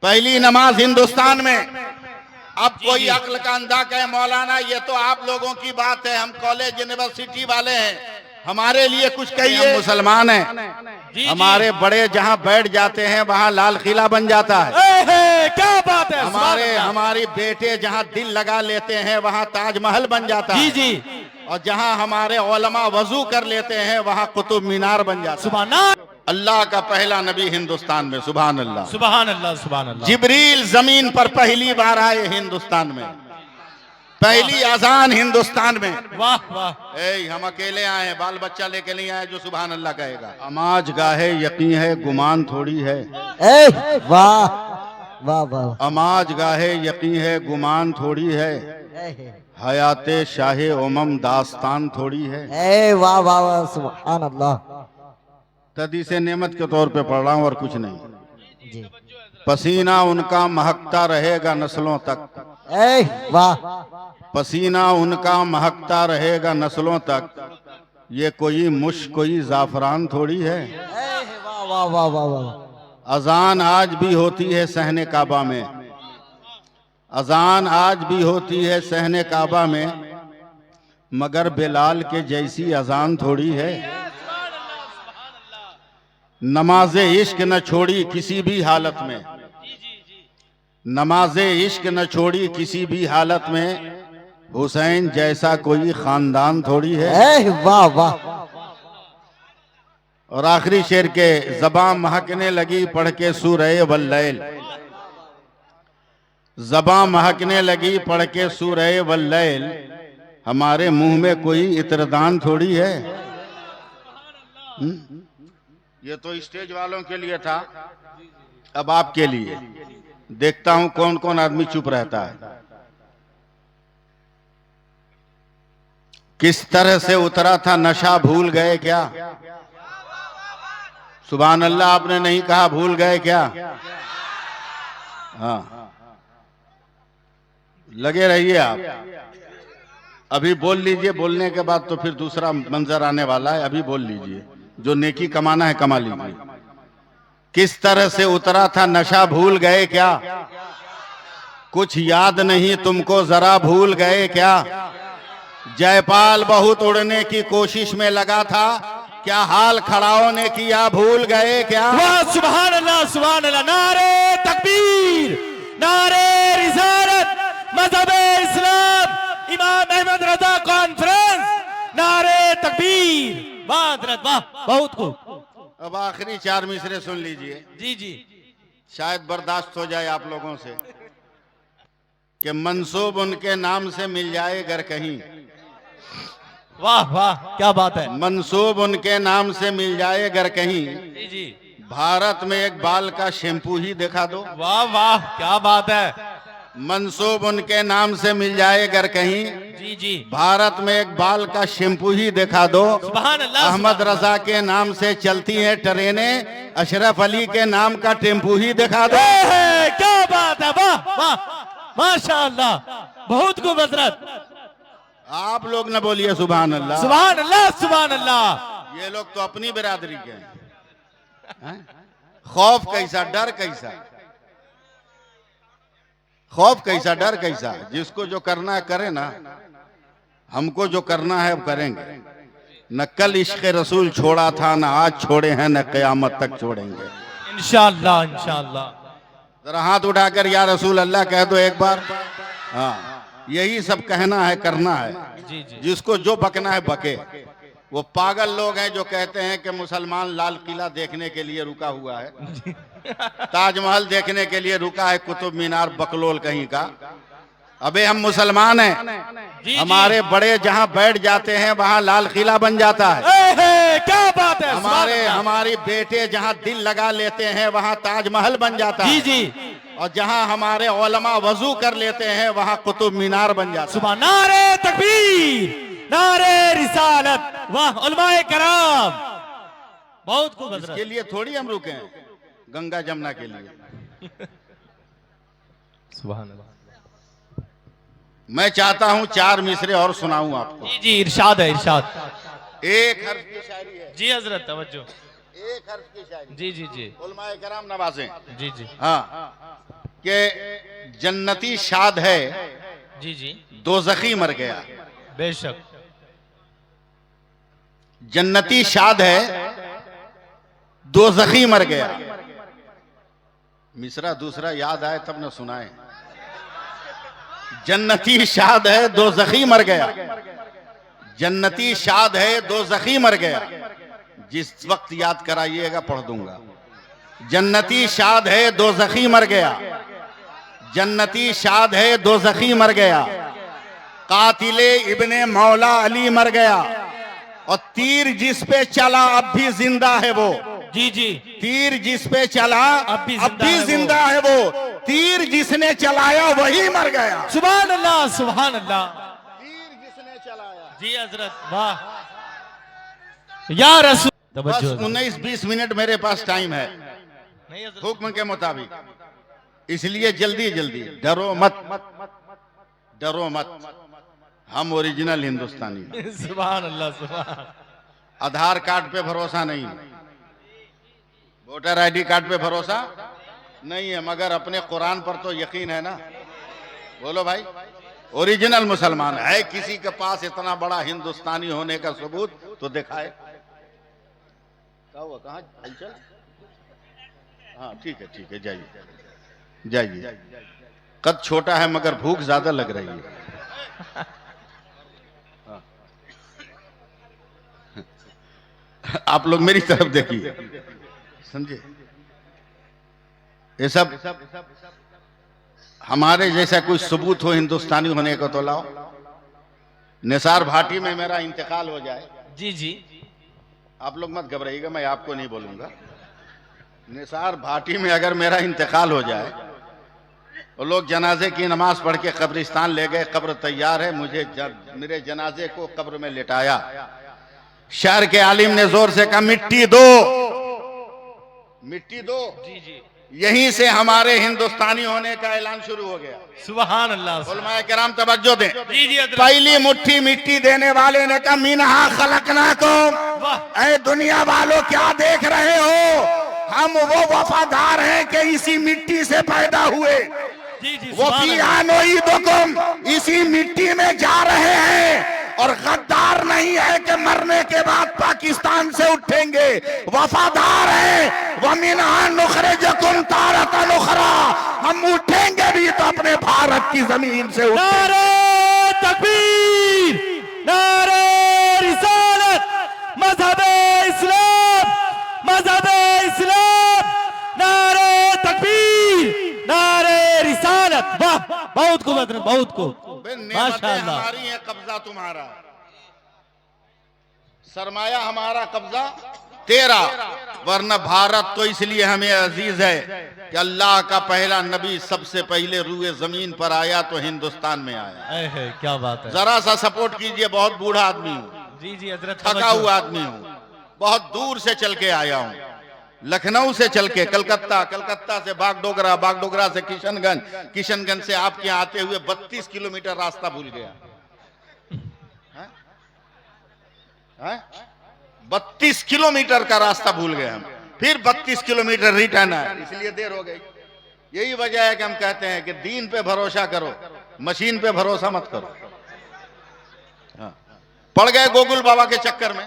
पहली नमाज हिंदुस्तान में। अब कोई अक्ल का अंधा कहे मौलाना ये तो आप लोगों की बात है, हम कॉलेज यूनिवर्सिटी वाले हैं, हमारे लिए कुछ कहिए। हम मुसलमान हैं, हमारे बड़े जहां बैठ जाते हैं वहां लाल किला बन जाता है। क्या बात है। हमारी बेटे जहां दिल लगा लेते हैं वहां ताजमहल बन जाता है। जी। और जहां हमारे उलमा वजू कर लेते हैं वहां कुतुब मीनार बन जाता है। अल्लाह का पहला नबी हिंदुस्तान में, सुभान अल्लाह सुभान अल्लाह सुभान अल्लाह। जिब्रील जमीन पर पहली बार आए हिंदुस्तान में, पहली अजान हिंदुस्तान में। वाह वाह। हम अकेले आए हैं, बाल बच्चा लेके नहीं आए जो सुभान अल्लाह कहेगा। अमाज गाहे यकीन है गुमान थोड़ी है। वाह वाह वाह। अमाज गाहे यकीन है गुमान थोड़ी है, हयाते शाहे उमम दास्तान थोड़ी है। वाह वाह वाह सुभान अल्लाह। तदी से नेमत के तौर पे पढ़ रहा हूँ और कुछ नहीं। जी। पसीना उनका महकता रहेगा नस्लों तक। वाह। पसीना उनका महकता रहेगा नस्लों तक, ये कोई मुश्क कोई जाफरान थोड़ी है। वाह वाह वाह वाह वाह। अजान आज भी होती है सहने काबा में, अजान आज भी होती है सहने काबा में, मगर बिलाल के जैसी अजान थोड़ी है। नमाजे इश्क न छोड़ी किसी भी हालत में, नमाजे इश्क न छोड़ी किसी भी हालत में, हुसैन जैसा कोई खानदान थोड़ी है। वाह वाह। और आखिरी शेर के ज़बां महकने लगी पढ़ के सूरह वल्लैल, ज़बां महकने लगी पढ़ के सूरह वल्लैल, हमारे मुंह में कोई इत्रदान थोड़ी है। ये तो स्टेज वालों के लिए था, अब आपके लिए। देखता हूं कौन कौन आदमी चुप रहता है। किस तरह से उतरा था नशा भूल गए क्या? सुभान अल्लाह आपने नहीं कहा, भूल गए क्या? हाँ, लगे रहिए आप। अभी बोल लीजिए, बोलने के बाद तो फिर दूसरा मंजर आने वाला है। अभी बोल लीजिए, जो नेकी कमाना है कमा लीजिए। किस तरह से उतरा था नशा भूल गए क्या? कुछ याद नहीं तुमको जरा भूल गए क्या? जयपाल बहुत उड़ने की कोशिश में लगा था, क्या हाल खड़ाओं ने किया भूल गए क्या? वाह सुभान अल्लाह सुभान अल्लाह। नारे तकबीर, नारे रिसालत, मज़हब इस्लाम, इमाम अहमद रजा कॉन्फ्रेंस, नारे तकबीर। वाह वाह, बहुत खूब। अब आखिरी चार मिसरे सुन लीजिए। जी। शायद बर्दाश्त हो जाए आप लोगों से कि मंसूब उनके नाम से मिल जाए अगर कहीं। वाह वाह, क्या बात है। मंसूब उनके नाम से मिल जाए अगर कहीं, जी। भारत में एक बाल का शैम्पू ही दिखा दो। वाह वाह, क्या बात है। मंसूब उनके नाम से मिल जाए अगर कहीं, जी। भारत में एक बाल का शैम्पू ही दिखा दो। सुभान अल्लाह। अहमद रजा के नाम से चलती हैं ट्रेनें, अशरफ अली के नाम का टेम्पू ही दिखा दो। क्या बात है। वाह वाह, माशाअल्लाह, बहुत खूब हजरत। आप लोग न बोलिए सुभान अल्लाह। सुभान अल्लाह सुभान अल्लाह। ये लोग तो अपनी बिरादरी के हैं। खौफ कैसा, डर कैसा, खौफ कैसा, डर कैसा। जिसको जो करना है करे ना, हमको जो करना है अब करेंगे। न कल इश्क रसूल छोड़ा था, न आज छोड़े हैं, न कयामत तक छोड़ेंगे इंशाअल्लाह इंशाअल्लाह। जरा हाथ उठाकर या रसूल अल्लाह कह दो एक बार। हाँ, यही सब कहना है, करना है। जी। जिसको जो बकना है बके। वो पागल लोग हैं जो कहते हैं कि मुसलमान लाल किला देखने के लिए रुका हुआ है, ताजमहल देखने के लिए रुका है, कुतुब मीनार बकलोल कहीं का। अबे हम मुसलमान हैं, हमारे बड़े जहां बैठ जाते हैं वहां लाल किला बन जाता है। क्या बात है। हमारी बेटे जहां दिल लगा लेते हैं वहां ताजमहल बन जाता है। जी। और जहां हमारे उलमा वजू कर लेते हैं वहां कुतुब मीनार बन जाता है। सुबह नारे तकबीर, नारे रिसालत, वाह उलमाए कराम, बहुत खूब। इसके लिए थोड़ी हम रुके हैं, गंगा जमुना के लिए। सुभान अल्लाह। मैं चाहता हूं चार मिसरे और सुनाऊं आपको। जी इरशाद है, इरशाद। एक हर्फ की शायरी है। जी हजरत तवज्जो। एक हर्फ की शायरी। जी। उलमाए कराम नवाजें। जी। हाँ, कि जन्नती शाद है जी जी दोज़खी मर गया। बेशक। जन्नती शाद है दोज़खी मर गया। मिसरा दूसरा याद आए तब न सुनाए। जन्नती शाद है दोज़खी मर गया। जन्नती शाद है दोज़खी मर गया। जिस वक्त याद कराइएगा पढ़ दूंगा। जन्नती शाद है दोज़खी मर गया। जन्नती शाद है दोज़खी मर गया। कातिले इब्ने मौला अली मर गया। और तीर जिस पे चला अब भी जिंदा है वो। जी जी। तीर जिस पे चला अब भी जिंदा है वो। तीर जिसने चलाया वही मर गया। सुभान अल्लाह सुभान अल्लाह। तीर जिसने चलाया। जी हजरत वाह या रसूल। बस 19-20 मिनट मेरे पास टाइम है नहीं हजरत। हुक्म के मुताबिक, इसलिए जल्दी जल्दी। डरो मत, डरो मत। हम ओरिजिनल हिंदुस्तानी हैं। सुभान अल्लाह सुभान। आधार कार्ड पे भरोसा नहीं, वोटर आईडी कार्ड पे भरोसा नहीं है, मगर अपने कुरान पर तो यकीन है ना। बोलो भाई, ओरिजिनल मुसलमान है। किसी के पास इतना बड़ा हिंदुस्तानी होने का सबूत तो दिखाए। क्या हुआ, कहाँ चल? हाँ ठीक है, जाइए जाइए। कद छोटा है मगर भूख ज्यादा लग रही है। हाँ। आप लोग मेरी तरफ देखिए, समझे? ये सब हमारे जैसा कोई सबूत हो हिंदुस्तानी होने का तो लाओ। निसार भाटी में मेरा इंतकाल हो जाए। जी जी। आप लोग मत घबराइएगा, मैं आपको नहीं बोलूंगा। निसार भाटी में अगर मेरा इंतकाल हो जाए और लोग जनाजे की नमाज पढ़ के कब्रिस्तान ले गए, कब्र तैयार है, मुझे मेरे जनाजे को कब्र में लिटाया। शहर के आलिम ने जोर से कहा मिट्टी दो, मिट्टी दो। जी जी। यहीं से हमारे हिंदुस्तानी होने का ऐलान शुरू हो गया। सुभान अल्लाह। उलमाए किराम तवज्जो दें। जी जी हजरत। पहली मुट्ठी मिट्टी देने वाले ने कहा मिनहा खलकनाकुम। वाह। ऐ दुनिया वालों क्या देख रहे हो, हम वो वफादार हैं कि इसी मिट्टी से पैदा हुए। जी जी। वो फियानुईदुकुम, इसी मिट्टी में जा रहे हैं। और गद्दार नहीं है कि मरने के बाद पाकिस्तान से उठेंगे, वफादार है। वमिनहा नुखरिजुकुम तारतन उखरा, हम उठेंगे भी तो अपने भारत की जमीन से उठेंगे। नारे तकबीर, नारे रिसालत, मजहबे इस्लाम, मजहबे इस्लाम, नारे तकबीर, नारे रिसालत। वाह, बहुत खूब हजरत, बहुत खूब, माशाअल्लाह। हमारी है, कब्जा तुम्हारा, सरमाया हमारा, कब्जा तेरा। वरना भारत तो इसलिए हमें अजीज है कि अल्लाह का पहला नबी सबसे पहले रूए जमीन पर आया तो हिंदुस्तान में आया। क्या बात है। जरा सा सपोर्ट कीजिए, बहुत बूढ़ा आदमी हूँ, जी जी हजरत। थका हुआ आदमी हूँ, बहुत दूर से चल के आया हूँ। लखनऊ से चल के कलकत्ता, कलकत्ता से बागडोगरा, बागडोगरा से किशनगंज, किशनगंज से आपके आते हुए 32 किलोमीटर रास्ता भूल गया। 32 किलोमीटर का रास्ता भूल गए हम, फिर 32 किलोमीटर रिटर्न है, इसलिए देर हो गई। यही वजह है कि हम कहते हैं कि दीन पे भरोसा करो, मशीन पे भरोसा मत करो। हाँ। पड़ गए गोकुल बाबा के चक्कर में,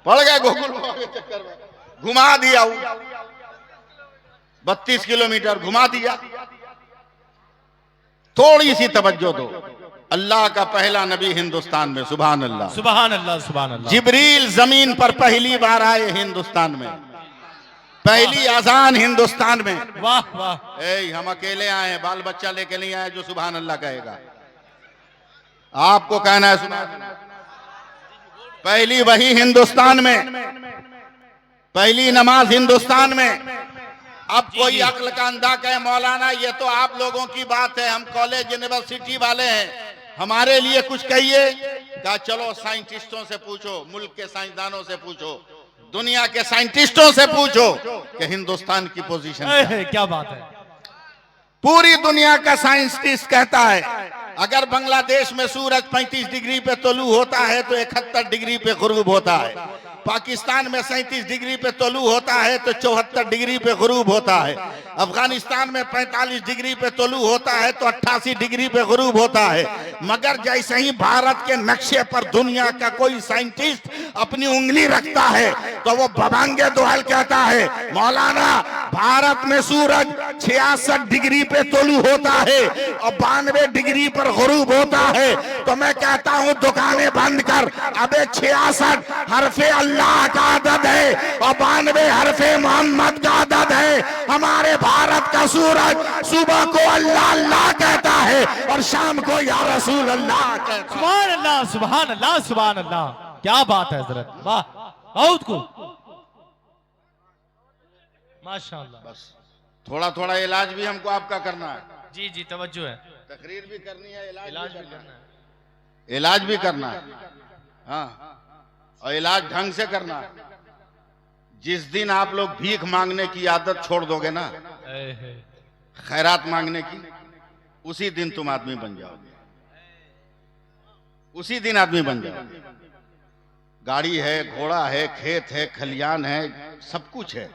पड़ गए गोकुल बाबा के चक्कर में, घुमा दिया 32 किलोमीटर घुमा दिया। थोड़ी सी तवज्जो दो, अल्लाह का पहला नबी हिंदुस्तान में, सुभान अल्लाह सुभान अल्लाह सुभान अल्लाह। जिब्रील जमीन पर पहली बार आए हिंदुस्तान में, पहली अजान हिंदुस्तान में। वाह वाह। हम अकेले आए, बाल बच्चा लेके नहीं आए जो सुभान अल्लाह कहेगा। आपको कहना है सुभान अल्लाह। पहली वही हिंदुस्तान में, पहली नमाज हिंदुस्तान में। अब कोई अक्ल का अंधा कहे मौलाना ये तो आप लोगों की बात है, हम कॉलेज यूनिवर्सिटी वाले हैं, हमारे लिए कुछ कहिए। क्या चलो साइंटिस्टों से पूछो, मुल्क के साइंसदानों से पूछो, दुनिया के साइंटिस्टों से पूछो कि हिंदुस्तान की पोजीशन क्या है। क्या बात है। पूरी दुनिया का साइंटिस्ट कहता है अगर बांग्लादेश में सूरज 35 डिग्री पे तुलू होता है तो 71 डिग्री पे गुरूब होता है। पाकिस्तान में 37 डिग्री पे तोलू होता है तो 74 डिग्री पे गुरूब होता है। अफगानिस्तान में 45 डिग्री पे तोलू होता है तो 88 डिग्री पे गुरूब होता है। मगर जैसे ही भारत के नक्शे पर दुनिया का कोई साइंटिस्ट अपनी उंगली रखता है तो वो बबांगे दोहल कहता है, मौलाना भारत में सूरज 66 डिग्री पे तोलू होता है और 92 डिग्री पर गुरूब होता है। तो मैं कहता हूं दुकानें बंद कर, अबे 66 हरफे अल्लाह का अदद है और 92 हरफे मोहम्मद का अदद है। हमारे भारत का सूरज सुबह को अल्लाह अल्लाह कहता है और शाम को या रसूल अल्लाह कहता है। सुभान अल्लाह, सुभान अल्लाह, सुभान अल्लाह। क्या बात है हजरत, वाह, बहुत खूब, माशाअल्लाह। बस थोड़ा थोड़ा इलाज भी हमको आपका करना है। जी जी, तवज्जो है। तकरीर भी करनी है, इलाज इलाज भी भी करना करना है। है, इलाज भी करना है। हाँ, और इलाज ढंग से करना है। जिस दिन आप लोग भीख मांगने की आदत छोड़ दोगे ना, खैरात मांगने की, उसी दिन तुम आदमी बन जाओगे, उसी दिन आदमी बन जाओगे। गाड़ी है, घोड़ा है, खेत है, खलियान है, सब कुछ है,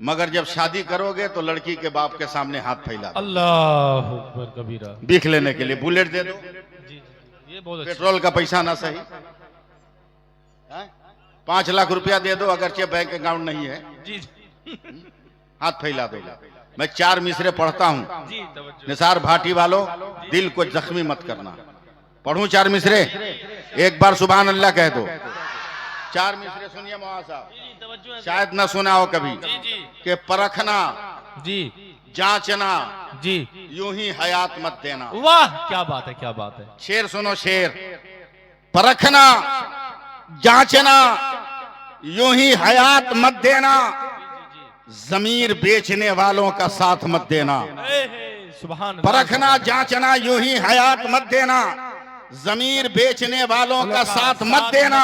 मगर जब शादी करोगे तो लड़की के बाप के सामने हाथ फैला दो। अल्लाह अकबर कबीरा। भीख लेने के लिए बुलेट दे दो, जी जी, ये बहुत अच्छा। पेट्रोल का पैसा ना सही, 5 लाख रुपया दे दो, अगरचे बैंक अकाउंट नहीं है, जी जी, हाथ फैला दो। मैं 4 मिसरे पढ़ता हूँ, जी तवज्जो। निसार भाटी वालों, दिल को जख्मी मत करना। पढ़ूं 4 मिसरे, एक बार सुभान अल्लाह कह दो। 4 मिसरे सुनिए मौलाना साहब, जी तवज्जो है। शायद ना सुना हो कभी, जी जी कि परखना, जी जांचना, जी, यूं ही हयात मत देना। वाह, क्या बात है, क्या बात है। शेर सुनो, शेर, परखना, जांचना, यूं ही हयात मत देना, जमीर बेचने वालों का साथ मत देना। सुभान अल्लाह। परखना, जांचना, यूं ही हयात मत देना, जमीर बेचने वालों का साथ मत देना।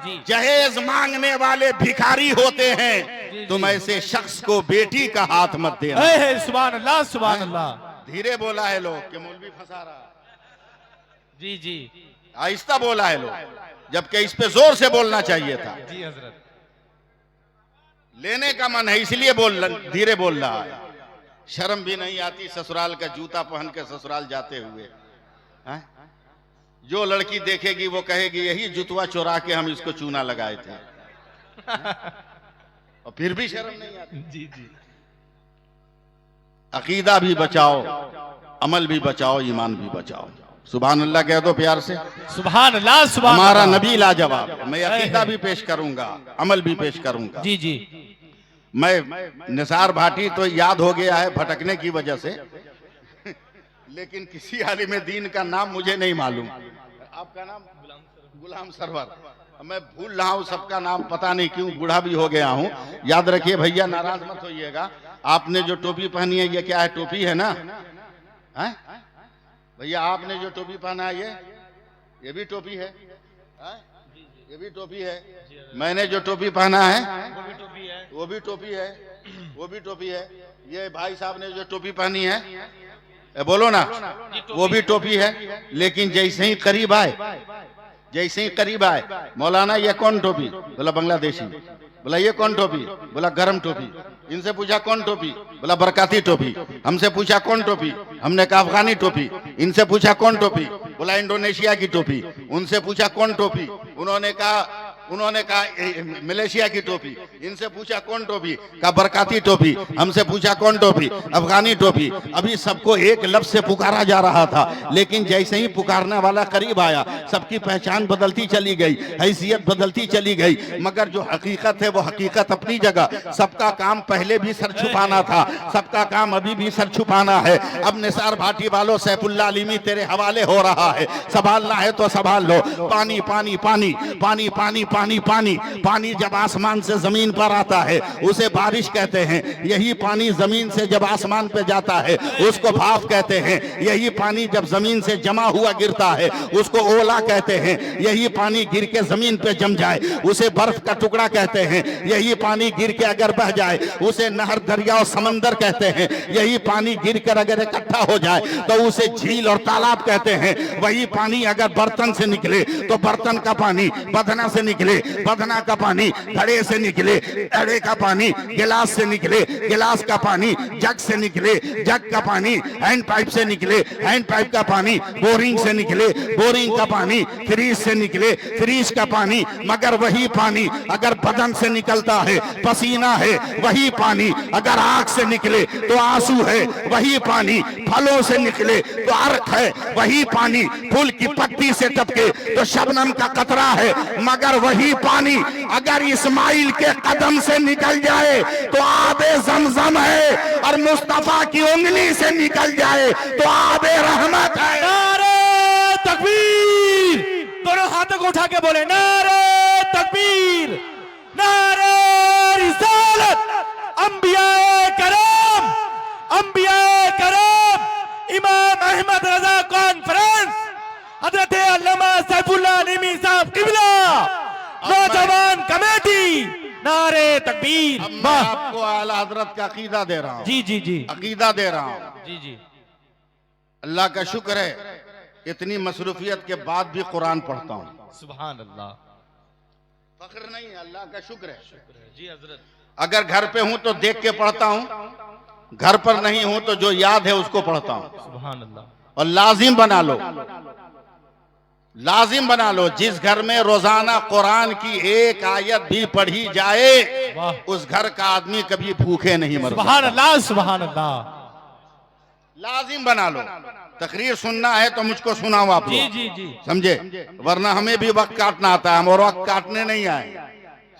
जी। जहेज मांगने वाले भिखारी होते हैं, तुम ऐसे शख्स को बेटी का हाथ मत देना। सुभान अल्लाह, सुभान अल्लाह। धीरे बोला है लोग कि मौलवी फंसा रहा है। जी जी आहिस्ता बोला है लोग, जबकि इस पे जोर से बोलना चाहिए था। जी हजरत, लेने का मन है इसलिए धीरे बोल रहा है। शर्म भी नहीं आती ससुराल का जूता पहन के ससुराल जाते हुए। हैं? जो लड़की देखेगी वो कहेगी यही जुतवा चुरा के हम इसको चूना लगाए थे। और फिर भी शर्म नहीं आती। जी जी, अकीदा भी बचाओ, अमल भी बचाओ, ईमान भी बचाओ। सुभान अल्लाह कह दो प्यार से। सुभान अल्लाह, सुभान हमारा अल्लाह। नबी लाजवाब है। मैं अकीदा भी पेश करूंगा, अमल भी पेश करूंगा। जी जी, मैं निसार भाटी तो याद हो गया है भटकने की वजह से, लेकिन किसी आलिम दीन का नाम मुझे नहीं मालूम। आपका नाम? गुलाम सरवर। मैं भूल रहा हूँ सबका नाम, पता नहीं क्यों, बूढ़ा भी हो गया हूँ। याद रखिए भैया, नाराज मत होइएगा। आपने जो टोपी पहनी है ये क्या है? टोपी है ना? हैं? भैया आपने जो टोपी पहना है ये भी टोपी है? हैं? ये भी टोपी है। मैंने जो टोपी पहना है वो भी टोपी है, वो भी टोपी है। ये भाई साहब ने जो टोपी पहनी है, बोलो ना, वो भी टोपी है। लेकिन जैसे ही करीब आए, मौलाना ये कौन टोपी? बोला बांग्लादेशी। बोला ये कौन टोपी? बोला गरम टोपी। इनसे पूछा कौन टोपी? बोला बरकाती टोपी। हमसे पूछा कौन टोपी? हमने कहा अफगानी टोपी। इनसे पूछा कौन टोपी? बोला इंडोनेशिया की टोपी। उनसे पूछा कौन टोपी? उन्होंने कहा मलेशिया की टोपी। इनसे पूछा कौन टोपी? कहा बरकाती टोपी। हमसे पूछा कौन टोपी? अफगानी टोपी। अभी सबको एक लफ्ज से पुकारा जा रहा था, लेकिन जैसे ही पुकारने वाला करीब आया, सबकी पहचान बदलती चली गई, हैसियत बदलती चली गई। मगर जो हकीकत है वो हकीकत अपनी जगह। सबका काम पहले भी सर छुपाना था, सबका काम अभी भी सर छुपाना है। अब निसार भाटी वालों, सैफुल्लाह अलीमी तेरे हवाले हो रहा है, संभालना है तो संभाल लो। पानी पानी पानी पानी पानी पानी पानी पानी जब आसमान से जमीन पर आता है उसे बारिश कहते हैं। यही पानी जमीन से जब आसमान पे जाता है उसको भाप कहते हैं। यही पानी जब जमीन से जमा हुआ गिरता है उसको ओला कहते हैं। यही पानी गिर के जमीन पे जम जाए उसे बर्फ का टुकड़ा कहते हैं। यही पानी गिर के अगर बह जाए उसे नहर, दरिया और समंदर कहते हैं। यही पानी गिर कर अगर इकट्ठा हो जाए तो उसे झील और तालाब कहते हैं। वही पानी अगर बर्तन से निकले तो बर्तन का पानी, बदना से निकले निकले, बदना का पानी घड़े से निकले, घड़े का पानी गिलास से निकले, गिलास का पानी जग से निकले, जग का पानी हैंड पाइप से निकले, हैंड पाइप का पानी बोरिंग से निकले, बोरिंग का पानी फ्रीज से निकले, फ्रीज का पानी, मगर वही पानी अगर बदन से निकलता है पसीना है, वही पानी अगर आंख से निकले तो आंसू है, वही पानी फलों से निकले तो अर्क है, वही पानी फूल की पत्ती से टपके तो शबनम का कतरा है, मगर वही पानी अगर इस्माइल के कदम से निकल जाए तो आबे जमजम है, और मुस्तफा की उंगली से निकल जाए तो आबे रहमत है। नारे तकबीर, दोनों हाथों को उठा के बोले नारे तकबीर, नारे रिसालत, अंबियाए करम, अंबियाए करम, इमाम अहमद रजा कॉन्फ्रेंस, हजरत अल्लामा सैफुल्लाह निमी साहब किबला, नौजवान कमेटी, नारे तकबीर। अब मैं आपको आला हजरत का अकीदा दे रहा हूँ, जी जी जी अकीदा दे रहा हूँ। जी जी। अल्लाह का शुक्र है इतनी मसरूफियत के बाद भी कुरान पढ़ता हूँ, सुभान अल्लाह, फख्र नहीं है, अल्लाह का शुक्र है। जी हजरत। अगर घर पे हूं तो देख के पढ़ता हूं, घर पर नहीं हूं तो जो याद है उसको पढ़ता हूं। सुभान अल्लाह। और लाजिम बना लो, लाजिम बना लो, जिस घर में रोजाना कुरान की एक आयत भी पढ़ी जाए उस घर का आदमी कभी भूखे नहीं मरता। सुभान अल्लाह, सुभान अल्लाह। लाजिम बना लो। तकरीर सुनना है तो मुझको सुनाओ आप जी लोग, जी जी। समझे, वरना हमें भी वक्त काटना आता है, हम और वक्त काटने नहीं आए।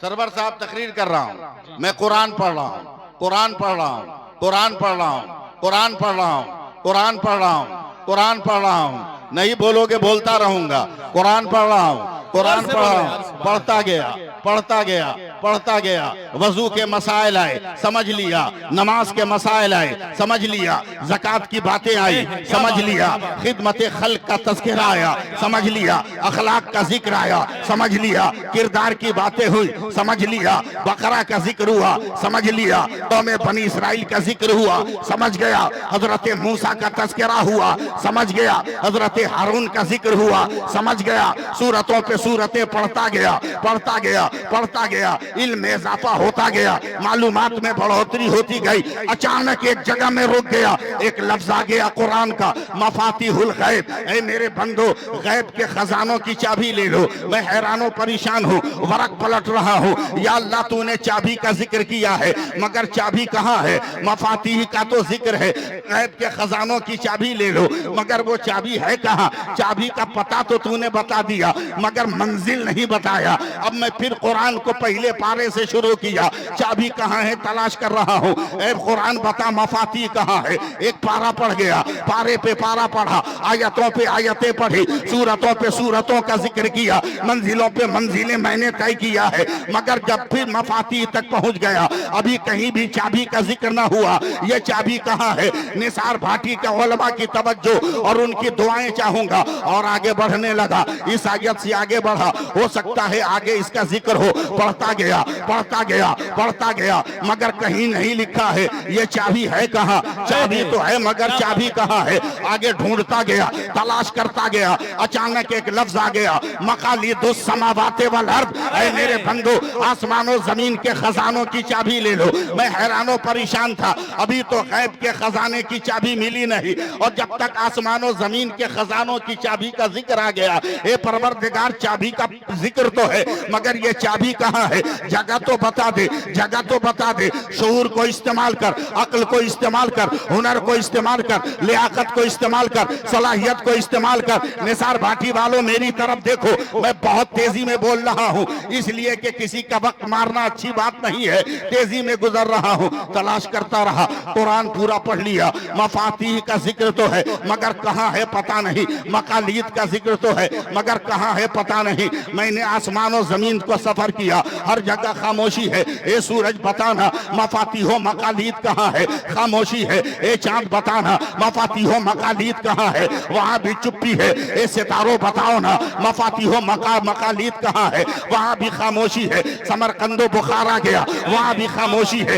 सरवर साहब तकरीर कर रहा हूँ, मैं कुरान पढ़ रहा हूँ, कुरान पढ़ रहा हूँ, कुरान पढ़ रहा हूँ, कुरान पढ़ रहा हूँ, कुरान पढ़ रहा हूँ, कुरान पढ़ रहा हूँ, नहीं बोलोगे बोलता रहूंगा। कुरान पढ़ रहा हूँ, कुरान पढ़ रहा हूँ, पढ़ता गया, पढ़ता गया, पढ़ता गया। वजू के मसाइल आए, समझ लिया, नमाज के मसाइल आए, समझ लिया, ज़कात की बातें आई, समझ लिया, खिदमत खल्क का तज़किरा आया, समझ लिया, अखलाक का जिक्र आया, समझ लिया, किरदार की बातें हुई, समझ लिया, बकरा का जिक्र हुआ, समझ लिया, कौम बनी इसराइल का जिक्र हुआ, समझ गया, हजरत मूसा का तज़किरा हुआ, समझ गया, हजरत हारून का जिक्र हुआ, समझ गया। सूरतों पे सूरतें पढ़ता गया, पढ़ता गया, पढ़ता गया, इल्म में इजाफा होता गया, मालूमात में बढ़ोतरी होती गई। अचानक एक जगह में रुक गया, एक लफ्ज आ गया कुरान का, मफातिहुल गैब। ऐ मेरे बंदो, गैब के खजानों की चाबी ले लो। मैं हैरानो परेशान हूँ, वरक पलट रहा हूँ, या अल्लाह तूने चाबी का जिक्र किया है, मगर चाबी कहाँ है? मफातिह का तो जिक्र है, गैब के खजानों की चाबी ले लो, मगर वो चाबी है कहाँ? चाबी का पता तो तूने बता दिया, मगर मंजिल नहीं बताया। अब मैं फिर कुरान को पहले पारे से शुरू किया, चाबी कहाँ है तलाश कर रहा हूँ। ऐ कुरान बता मफाती कहाँ है? एक पारा पढ़ गया, पारे पे पारा पढ़ा, आयतों पे आयतें पढ़ी, सूरतों पे सूरतों का जिक्र किया, मंजिलों पे मंजिलें मैंने तय किया है, मगर जब फिर मफाती तक पहुँच गया, अभी कहीं भी चाबी का जिक्र न हुआ। ये चाबी कहाँ है? निसार भाटी का उलमा की तवज्जो और उनकी दुआएं चाहूंगा। और आगे बढ़ने लगा, इस आयत से आगे बढ़ा, हो सकता है आगे इसका जिक्र हो। पढ़ता गया, पढ़ता गया, पढ़ता गया, मगर कहीं नहीं लिखा है ये चाबी है कहाँ? चाबी तो है मगर चाबी कहाँ है? आगे ढूंढता गया, तलाश करता गया, अचानक एक लफ्ज आ गया, मकालिदुस समावाते वल अर्द। ऐ मेरे बंदो, आसमानों जमीन के खजानों की चाबी ले लो। मैं हैरानो परेशान था, अभी तो गैब के खजाने की चाबी मिली नहीं, और जब तक आसमानों जमीन के खजानों की चाबी का जिक्र आ गया, ए परवरदिगार चाबी का जिक्र तो है, मगर ये चाबी कहाँ है? जगह तो बता दे, जगह तो बता दे। शऊर को इस्तेमाल कर, अक्ल को इस्तेमाल कर, हुनर को इस्तेमाल कर, लियाकत को इस्तेमाल कर, सलाहियत को इस्तेमाल कर। निसार भाटी वालों मेरी तरफ देखो, मैं बहुत तेजी में बोल रहा हूँ, इसलिए कि किसी का वक्त मारना अच्छी बात नहीं है, तेजी में गुजर रहा हूँ। तलाश करता रहा, कुरान पूरा पढ़ लिया, मफातीह का जिक्र तो है मगर कहाँ है पता नहीं, मकालीद का जिक्र तो है मगर कहाँ है पता नहीं। मैंने आसमान और जमीन को सफर किया, हर जगह खामोशी है। ए सूरज बताना मफातिहो मकालीद कहाँ है, खामोशी है। ए चांद बताना मफातिहो मकालीद कहाँ है, वहां भी चुप्पी है। ए सितारों बताओ ना मफातिहो मकालीद कहाँ है, वहां भी खामोशी है। समरकंदो बुखारा गया, वहां भी खामोशी है।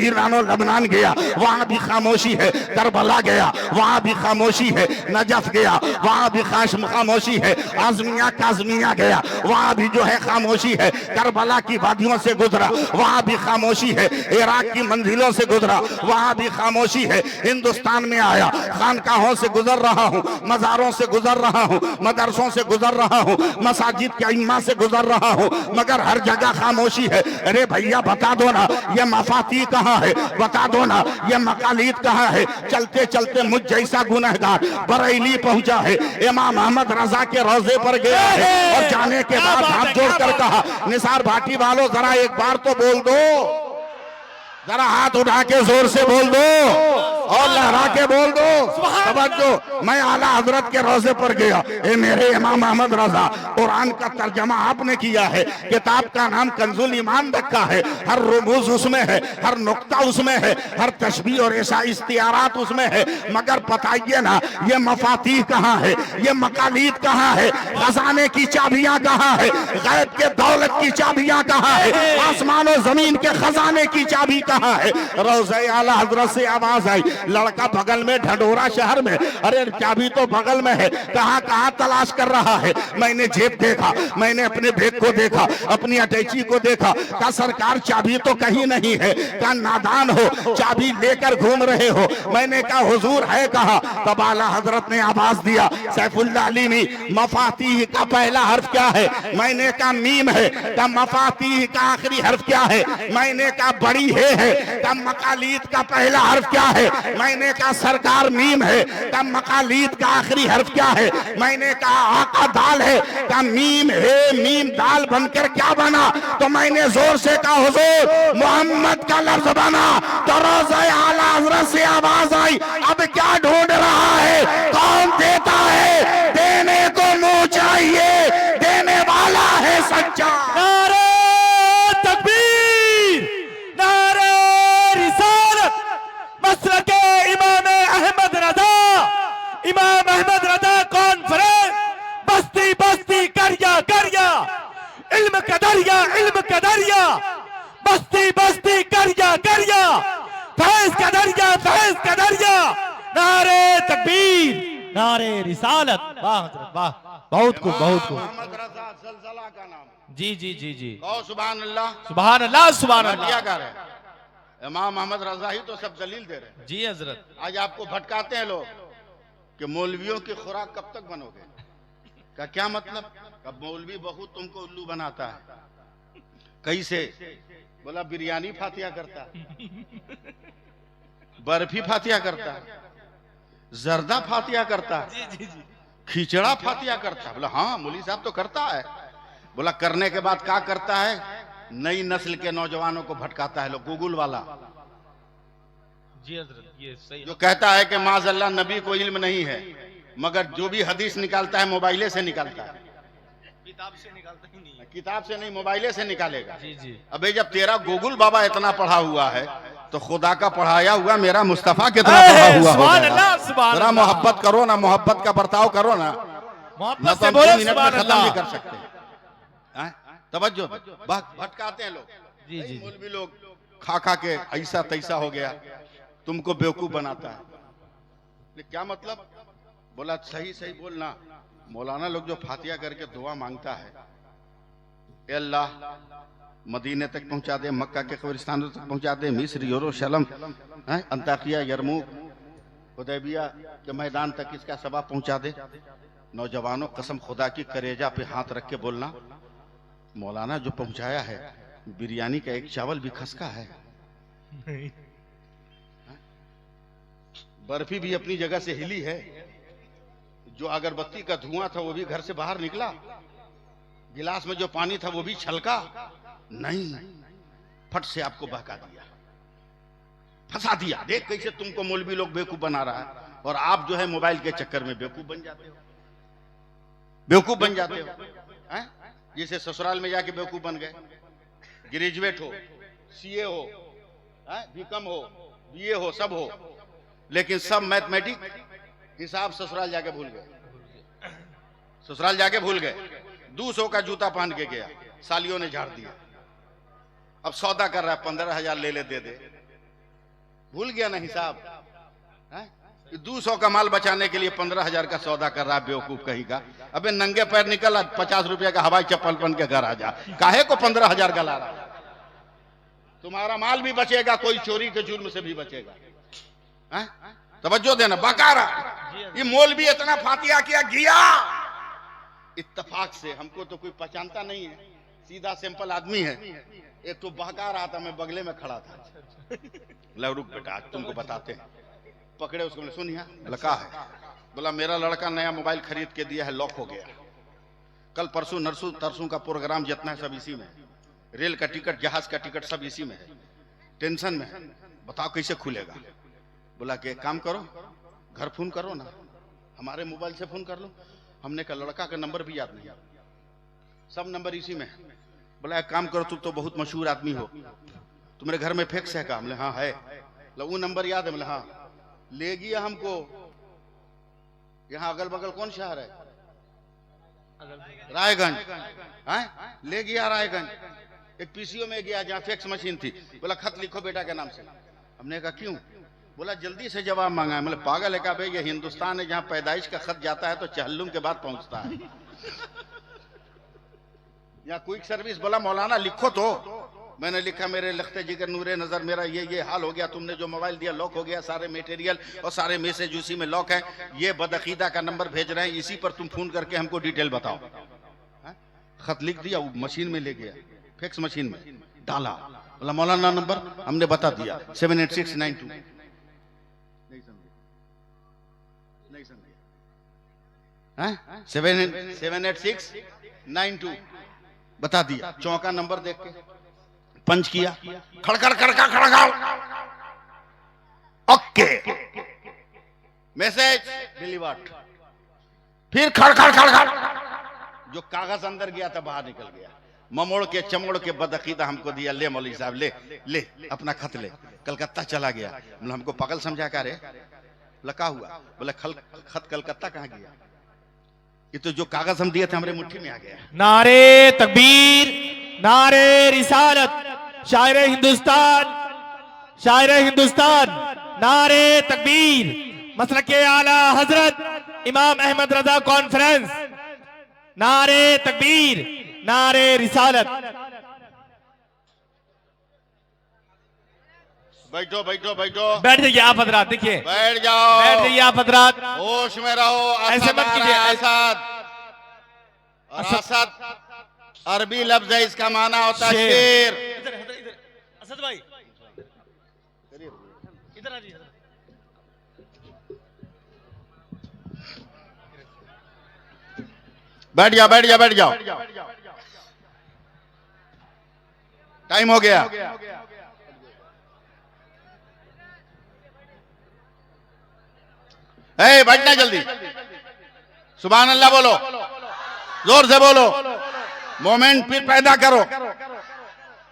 ईरानो लबनान गया, वहां भी खामोशी है। करबला गया, वहां भी खामोशी है। नजफ गया, वहां भी खामोशी है। आजमिया काजमिया गया, वहां भी जो है खामोशी है। करबला की वादियों से गुजरा, वहां भी खामोशी है। इराक की मंजिलों से गुजरा, वहां भी खामोशी है। हिंदुस्तान में आया, खानकाहों से गुजर रहा हूँ, मजारों से गुजर रहा हूँ, मदरसों से गुजर रहा हूँ, मसाजिद के इम्मा से गुजर रहा हूँ, मगर हर जगह खामोशी है। अरे भैया बता दो ना ये मफाती कहाँ है, बता दो ना ये मकालीद कहाँ है। चलते चलते मुझ जैसा गुनहगार बरेली पहुंचा है, इमाम अहमद रजा के रोजे पर गया है और जाने के बाद हाथ जोड़कर कहा, निसार भाटी वालों जरा एक बार तो बोल दो, जरा हाथ उठा के जोर से बोल दो और लहरा के बोल दो। तवज्जो, मैं आला हजरत के रोजे पर गया। ए मेरे इमाम अहमद रजा, कुरान का तर्जमा आपने किया है, किताब का नाम कंजुल ईमान रखा है, हर रुमूज उसमें है, हर नुक्ता उसमें है, हर तशबीह और ऐसा इस्तियारात उसमें है, मगर बताइए ना ये मफातीह कहाँ है, ये मकालीद कहाँ है, खजाने की चाबियां कहाँ है, गैब के दौलत की चाबियां कहाँ है, आसमान और जमीन के खजाने की चाबी कहाँ है। रोज़े आला हजरत से आवाज आई, लड़का बगल में ढंढोरा शहर में, अरे चाबी तो बगल में है, कहाँ कहाँ तलाश कर रहा है। मैंने जेब देखा, मैंने अपने बैग को देखा, अपनी अटैची को देखा, कहा सरकार चाबी तो कहीं नहीं है, कहा नादान हो चाबी लेकर घूम रहे हो। मैंने कहा हुजूर है कहाँ, तब आला हजरत ने आवाज दिया, सैफुल्लाह अलीमी, मफातीह का पहला हर्फ क्या है, मैंने कहा मीम है, कहा मफातीह का आखिरी हर्फ क्या है, मैंने कहा बड़ी है, कहा मकालीद का पहला हर्फ क्या है, मैंने कहा सरकार मीम है, कहा मकालीद का आखिरी हर्फ क्या है, मैंने कहा आका दाल है, कहा मीम है, मीम दाल बनकर क्या बना, तो मैंने जोर से कहा हुजूर मोहम्मद का लफ्ज बना। तो रोज़े आला हज़रत से आवाज आई, अब क्या ढूंढ रहा है, कौन देता है, देने को मुंह चाहिए, देने वाला है सच्चा। नारे तकबीर, नारे रिसालत, मसलके इमाम अहमद रजा, इमाम अहमद रजा कॉन्फ्रेंस, बस्ती बस्ती करिया करिया, इल्म का दरिया, इल्म का दरिया, बस्ती बस्ती करिया करिया, फैज का दरिया, फैज का दरिया। नारे तकबीर, नारे रिसालत। वाह हजरत वाह, बहुत खूब बहुत खूब। मोहम्मद रजा ज़लज़ला का नाम। जी जी जी जी, कहो सुभान अल्लाह, सुभान अल्लाह सुभान क्या अल्लाह। कर रहे हैं? इमाम अहमद रजा ही तो सब दलील दे रहे हैं। जी हजरत, आज आपको भटकाते हैं लोग कि मौलवियों की खुराक कब तक बनोगे, का क्या मतलब, कब मौलवी बहुत तुमको उल्लू बनाता है। कैसे, बोला बिरयानी फातिया करता, बर्फी फातिया करता, जर्दा फातिया करता, खिचड़ा फातिया करता। बोला हाँ मौलवी साहब तो करता है। बोला करने के बाद क्या करता है, नई नस्ल के नौजवानों को भटकाता है। लोग गूगल वाला जी हजरत, ये सही। जो कहता है कि माज़अल्लाह नबी को इल्म नहीं है, मगर जो भी हदीस निकालता है मोबाइले से निकालता है, किताब से निकालता ही नहीं है। किताब से नहीं मोबाइले से निकालेगा। जी जी, अबे जब तेरा गूगल बाबा इतना पढ़ा हुआ है तो खुदा का पढ़ाया हुआ मेरा मुस्तफा कितना पढ़ा हुआ हो सुभान जाएगा। अल्लाह सुभान जरा अल्लाह। मोहब्बत करो ना, मोहब्बत का बर्ताव करो ना, मोहब्बत न तो से हम बोलो 2 मिनट में सुभान खत्म अल्लाह। नहीं कर सकते। हैं? तवज्जो, भटकाते हैं लोग। जी जी, मौलवी लोग खा खा के ऐसा तैसा हो गया, तुमको बेवकूफ बनाता है। क्या मतलब, बोला सही सही बोलना। मौलाना लोग जो फातिया करके दुआ मांगता है, ए अल्लाह मदीने तक पहुंचा दे, मक्का के कब्रिस्तानों तक पहुंचा दे, मिस्र यरूशलेम, अंताकिया, यरमूक, हुदैबिया के मैदान तक इसका सबाब पहुंचा दे। नौजवानों कसम खुदा की करेजा पे हाथ रख के बोलना, मौलाना जो पहुंचाया है बिरयानी का एक चावल भी खसका है, बर्फी भी अपनी जगह से हिली है, जो अगरबत्ती का धुआं था वो भी घर से बाहर निकला, गिलास में जो पानी था वो भी छलका नहीं, फट से आपको बहका दिया, फंसा दिया। देख कैसे तुमको मौलवी लोग बेवकूफ बना रहा है, और आप जो है मोबाइल के चक्कर में बेवकूफ बन जाते हो, बेवकूफ बन जाते हो। हैं? जैसे ससुराल में जाके बेवकूफ बन गए, ग्रेजुएट हो, सीए हो, बीकॉम हो, बीए हो, सब हो, लेकिन सब मैथमेटिक हिसाब ससुराल जाके भूल गए। ससुराल जाके भूल गए। 200 का जूता पहन के गया, सालियों ने झाड़ दिया। अब सौदा कर रहा है 15,000 ले ले दे दे, भूल गया ना हिसाब। 200 का माल बचाने के लिए 15,000 का सौदा कर रहा है बेवकूफ कहीं का। अबे नंगे पैर निकल, 50 रुपए का हवाई चप्पल पहन के घर आ जा, काहे को 15,000 का ला रहा। तुम्हारा माल भी बचेगा, कोई चोरी के जुर्म से भी बचेगा। तवज्जो देना, बकारा ये मोल भी इतना फातिया किया गया। इत्तेफाक से हमको तो कोई पहचानता नहीं है, सीधा सिंपल आदमी है। एक तो बहका रहा था, मैं बगले में खड़ा था। लो रुक बेटा, आज तुमको बताते हैं। पकड़े उसको, सुन यहाँ, बोला क्या है? बोला मेरा लड़का नया मोबाइल खरीद के दिया है, लॉक हो गया। कल परसों नरसों तरसों का प्रोग्राम जितना है सब इसी में, रेल का टिकट, जहाज का टिकट सब इसी में है। टेंशन में है, बताओ कैसे खुलेगा। बोला कि एक काम करो, घर फोन करो ना, हमारे मोबाइल से फोन कर लो। हमने कहा लड़का का नंबर भी याद नहीं, सब नंबर इसी में है। बोला एक काम करो, तुम तो बहुत मशहूर आदमी हो, तुम्हारे घर में फैक्स है का? हमने हाँ है। वो नंबर याद है? बोले हाँ। ले गया हमको, यहाँ अगल बगल कौन शहर है? रायगंज। ले गया रायगंज, एक पीसीओ में गया जहाँ फैक्स मशीन थी। बोला खत लिखो बेटा के नाम से। हमने कहा क्यों? बोला जल्दी से जवाब मांगा है। मतलब पागल है का भाई, ये हिंदुस्तान है जहाँ पैदाइश का खत जाता है तो चहल्लुम के बाद पहुंचता है। यहाँ क्विक सर्विस। बोला मौलाना लिखो तो। मैंने लिखा मेरे लखते जिगर नूरे नजर, मेरा ये हाल हो गया, तुमने जो मोबाइल दिया लॉक हो गया, सारे मटेरियल और सारे मैसेज उसी में लॉक है। ये बदअकीदा का नंबर भेज रहे हैं, इसी पर तुम फोन करके हमको डिटेल बताओ। खत लिख दिया, वो मशीन में ले गया, फैक्स मशीन में डाला। बोला मौलाना नंबर, हमने बता दिया 78692। नहीं समझे? 78692 बता दिया। चौका नंबर देख के पंच किया, खड़खड़ खड़खड़ खड़खड़, ओके मैसेज डिलीवर्ड। फिर खड़खड़ खड़खड़, जो कागज अंदर गया था बाहर निकल गया। ममोड़ के चमोड़ के बदअकीदा हमको दिया, ले मौलवी साहब ले ले अपना खत ले। कलकत्ता चला गया। बोला हमको पागल समझा क्या रे? लका हुआ। बोला खत कलकत्ता कहाँ गया? ये तो जो कागज हम दिए थे हमारे मुट्ठी में आ गया। नारे तकबीर, नारे रिसालत, शायर हिंदुस्तान, शायर हिंदुस्तान, नारे तकबीर, मसलके आला हजरत इमाम अहमद रजा कॉन्फ्रेंस, नारे तकबीर, नारे रिसालत। बैठो बैठो बैठो, बैठ जाइए आप हजरात, देखिए बैठ जाओ, बैठ जाइए आप हजरात, होश में रहो। ऐसे मत कीजिए। असद, और असद अरबी लफ्ज है, इसका माना होता है शेर। इधर इधर इधर असद भाई इधर आ जाइए। बैठ जाओ बैठ जाओ बैठ जाओ, टाइम हो गया। ए बैठना जल्दी, सुभान अल्लाह बोलो, जोर से बोलो, मोमेंट फिर पैदा करो।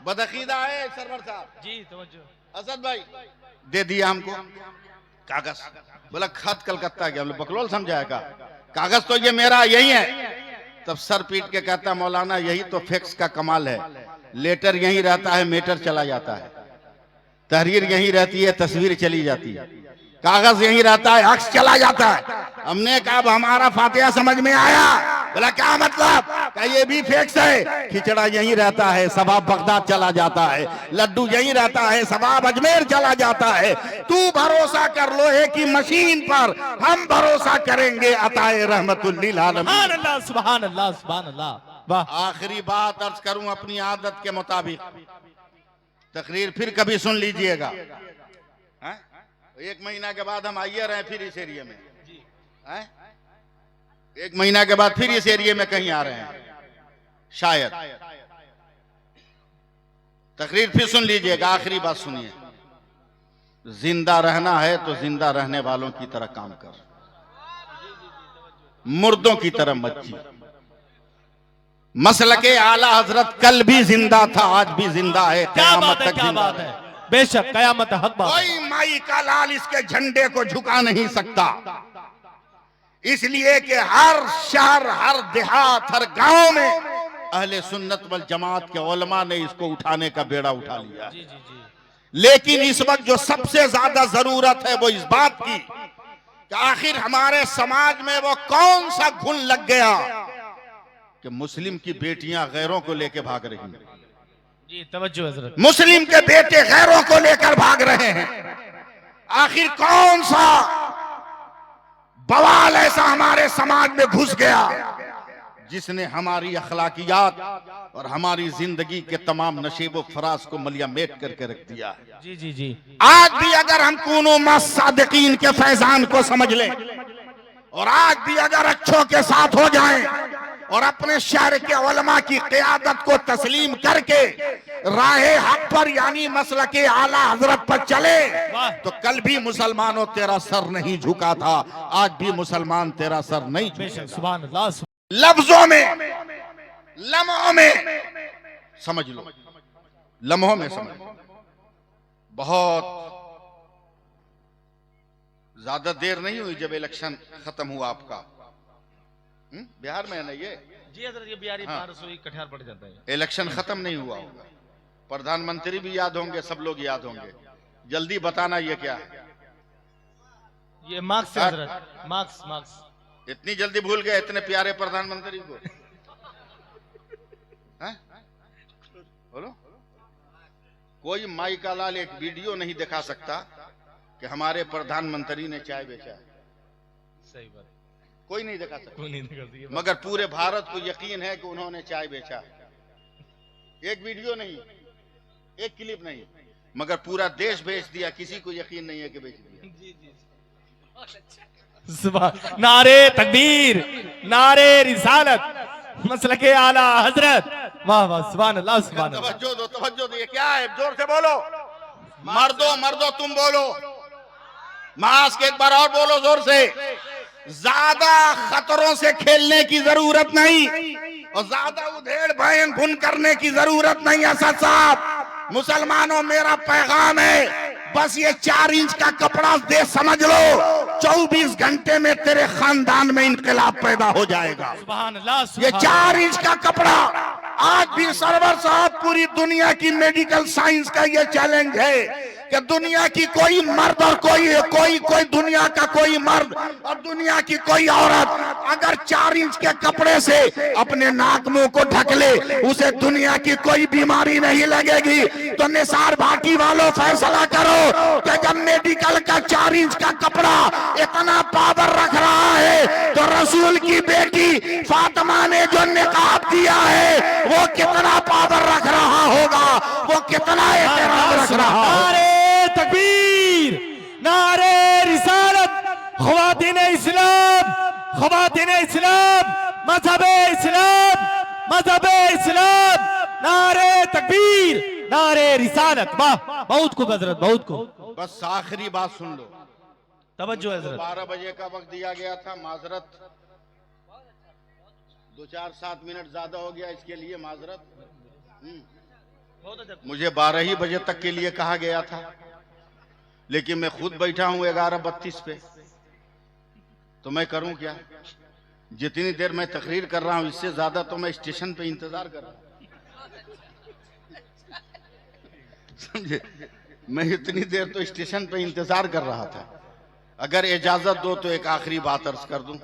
बदअकीदा है सरवर साहब जी, तवज्जो। असद भाई दे दिया हमको कागज। बोला खत कलकत्ता गया। बोले बकलोल समझाया का? कागज तो ये मेरा यही है। तब सर पीट के कहता मौलाना यही तो फैक्स का कमाल है, लेटर यही रहता है, मेटर चला जाता है, तहरीर यही रहती है, तस्वीर चली जाती है, कागज यही रहता है, अक्स चला जाता है। हमने कहा अब हमारा फातिहा समझ में आया। बोला क्या मतलब? क्या ये भी फैक्स है? खिचड़ा यही रहता है, सवाब बगदाद चला जाता है, लड्डू यही रहता है, सवाब अजमेर चला जाता है। तू भरोसा कर लोहे की मशीन पर, हम भरोसा करेंगे अताए रहमतुल लिल आलमीन। सुभान अल्लाह, सुभान अल्लाह, सुभान अल्लाह। वाह। आखिरी बात अर्ज करूं अपनी आदत के मुताबिक, तकरीर फिर कभी सुन लीजिएगा। एक महीना के बाद हम आइए रहे फिर इस एरिया में, एक महीना के बाद फिर इस एरिया में कहीं आ रहे हैं शायद। तकरीर फिर सुन लीजिएगा, आखिरी बात सुनिए। जिंदा रहना है तो जिंदा रहने वालों की तरह काम कर, मुर्दों की तरह मत जी। मसलके आला हजरत कल भी जिंदा था, आज भी जिंदा है, क्या क़यामत बात है, तक क्या जिंदा बात है, बेशक कयामत हक बात है। कोई माई का लाल इसके झंडे को झुका नहीं सकता, इसलिए कि हर शहर, हर देहात, हर गांव में अहले सुन्नत वल जमात के उलमा ने इसको उठाने का बेड़ा उठा लिया है। जी जी जी। लेकिन इस वक्त जो सबसे ज्यादा जरूरत है वो इस बात की कि आखिर हमारे समाज में वो कौन सा घुन लग गया कि मुस्लिम की बेटियां गैरों को लेकर भाग रही हैं, जी तवज्जो हजरत। मुस्लिम के बेटे गैरों को लेकर भाग रहे हैं। आखिर कौन सा बवाल ऐसा हमारे समाज में घुस गया जिसने हमारी अखलाकियात और हमारी जिंदगी के तमाम नशीबो फराज को मलिया मेट करके रख दिया है। जी जी जी। आज भी अगर हम कूनो सादिकीन के फैजान को समझ लें और आज भी अगर अच्छों के साथ हो जाएं और अपने शहर के उलमा की क़यादत को तस्लीम करके राहे हक पर यानी मसलके आला हजरत पर चले तो कल भी मुसलमानों तेरा सर नहीं झुका था, आज भी मुसलमान तेरा सर नहीं बेशक झुका। सुभान अल्लाह। लफ्जों में, लम्हों में समझ लो, लम्हों में समझ लो। बहुत ज्यादा देर नहीं हुई जब इलेक्शन खत्म हुआ आपका, बिहार में है ना ये? जी हजरत, ये बिहारी हाँ। बाहर से कटिहार पड़ जाता है। इलेक्शन खत्म नहीं हुआ होगा, प्रधानमंत्री भी याद होंगे, सब लोग याद होंगे। जल्दी बताना ये क्या है? ये मार्क्स है हजरत, मार्क्स मार्क्स। इतनी जल्दी भूल गए इतने प्यारे प्रधानमंत्री को? हैं? बोलो, कोई माई का लाल एक वीडियो नहीं दिखा सकता कि हमारे प्रधानमंत्री ने चाय बेचा। सही बात, कोई नहीं दिखा सकता, कोई नहीं करती। मगर पूरे भारत को यकीन है कि उन्होंने चाय बेचा। एक वीडियो नहीं, एक क्लिप नहीं, मगर पूरा देश बेच दिया, किसी को यकीन नहीं है कि बेच दिया। जी जी। सुभान, नारे तकबीर, नारे रिसालत, मसलके आला हजरत, वाह वाह, सुभान अल्लाह, सुभान अल्लाह। तवज्जो दो, तवज्जो दो, ये क्या है? जोर से बोलो, मर्दो मर्दो तुम बोलो, मास्क एक बार और बोलो जोर से। ज्यादा खतरों से खेलने की जरूरत नहीं और ज्यादा उधेड़ भयन भुन करने की जरूरत नहीं। असद साहब, मुसलमानों मेरा पैगाम है, बस ये 4 इंच का कपड़ा दे समझ लो, 24 घंटे में तेरे खानदान में इंकलाब पैदा हो जाएगा। सुभान अल्लाह, ये 4 इंच का कपड़ा, आज भी सरवर साहब पूरी दुनिया की मेडिकल साइंस का ये चैलेंज है कि दुनिया की कोई मर्द और कोई दुनिया का कोई मर्द और दुनिया की कोई औरत अगर 4 इंच के कपड़े से अपने नाक मुंह को ढक ले, उसे दुनिया की कोई बीमारी नहीं लगेगी। तो निसार भाटी वालों फैसला करो कि जब मेडिकल का 4 इंच का कपड़ा इतना पावर रख रहा है तो रसूल की बेटी फातिमा ने जो निकाब दिया है वो कितना पावर रख रहा होगा, वो कितना एहतराम रख रहा होगा। नारे तकबीर, नारे रिसालत, ख्वातीन इस्लाम, ख्वातीन इस्लाम, मजहबे इस्लाम, मजहबे इस्लाम, नारे तकबीर, नारे रिसालत। वाह, बहुत खूब हजरत, बहुत खूब। बस आखिरी बात सुन लो, तवज्जो हजरत। 12 बजे का वक्त दिया गया था, माजरत 2-4-7 मिनट ज्यादा हो गया, इसके लिए माजरत। मुझे 12 ही बजे तक के लिए कहा गया था, लेकिन मैं खुद बैठा हूं 11:32 पे, तो मैं करूं क्या? जितनी देर मैं तकरीर कर रहा हूं इससे ज्यादा तो मैं स्टेशन पे इंतजार कर रहा हूं, समझे? मैं इतनी देर तो स्टेशन पे इंतजार कर रहा था। अगर इजाजत दो तो एक आखिरी बात अर्ज कर दूं,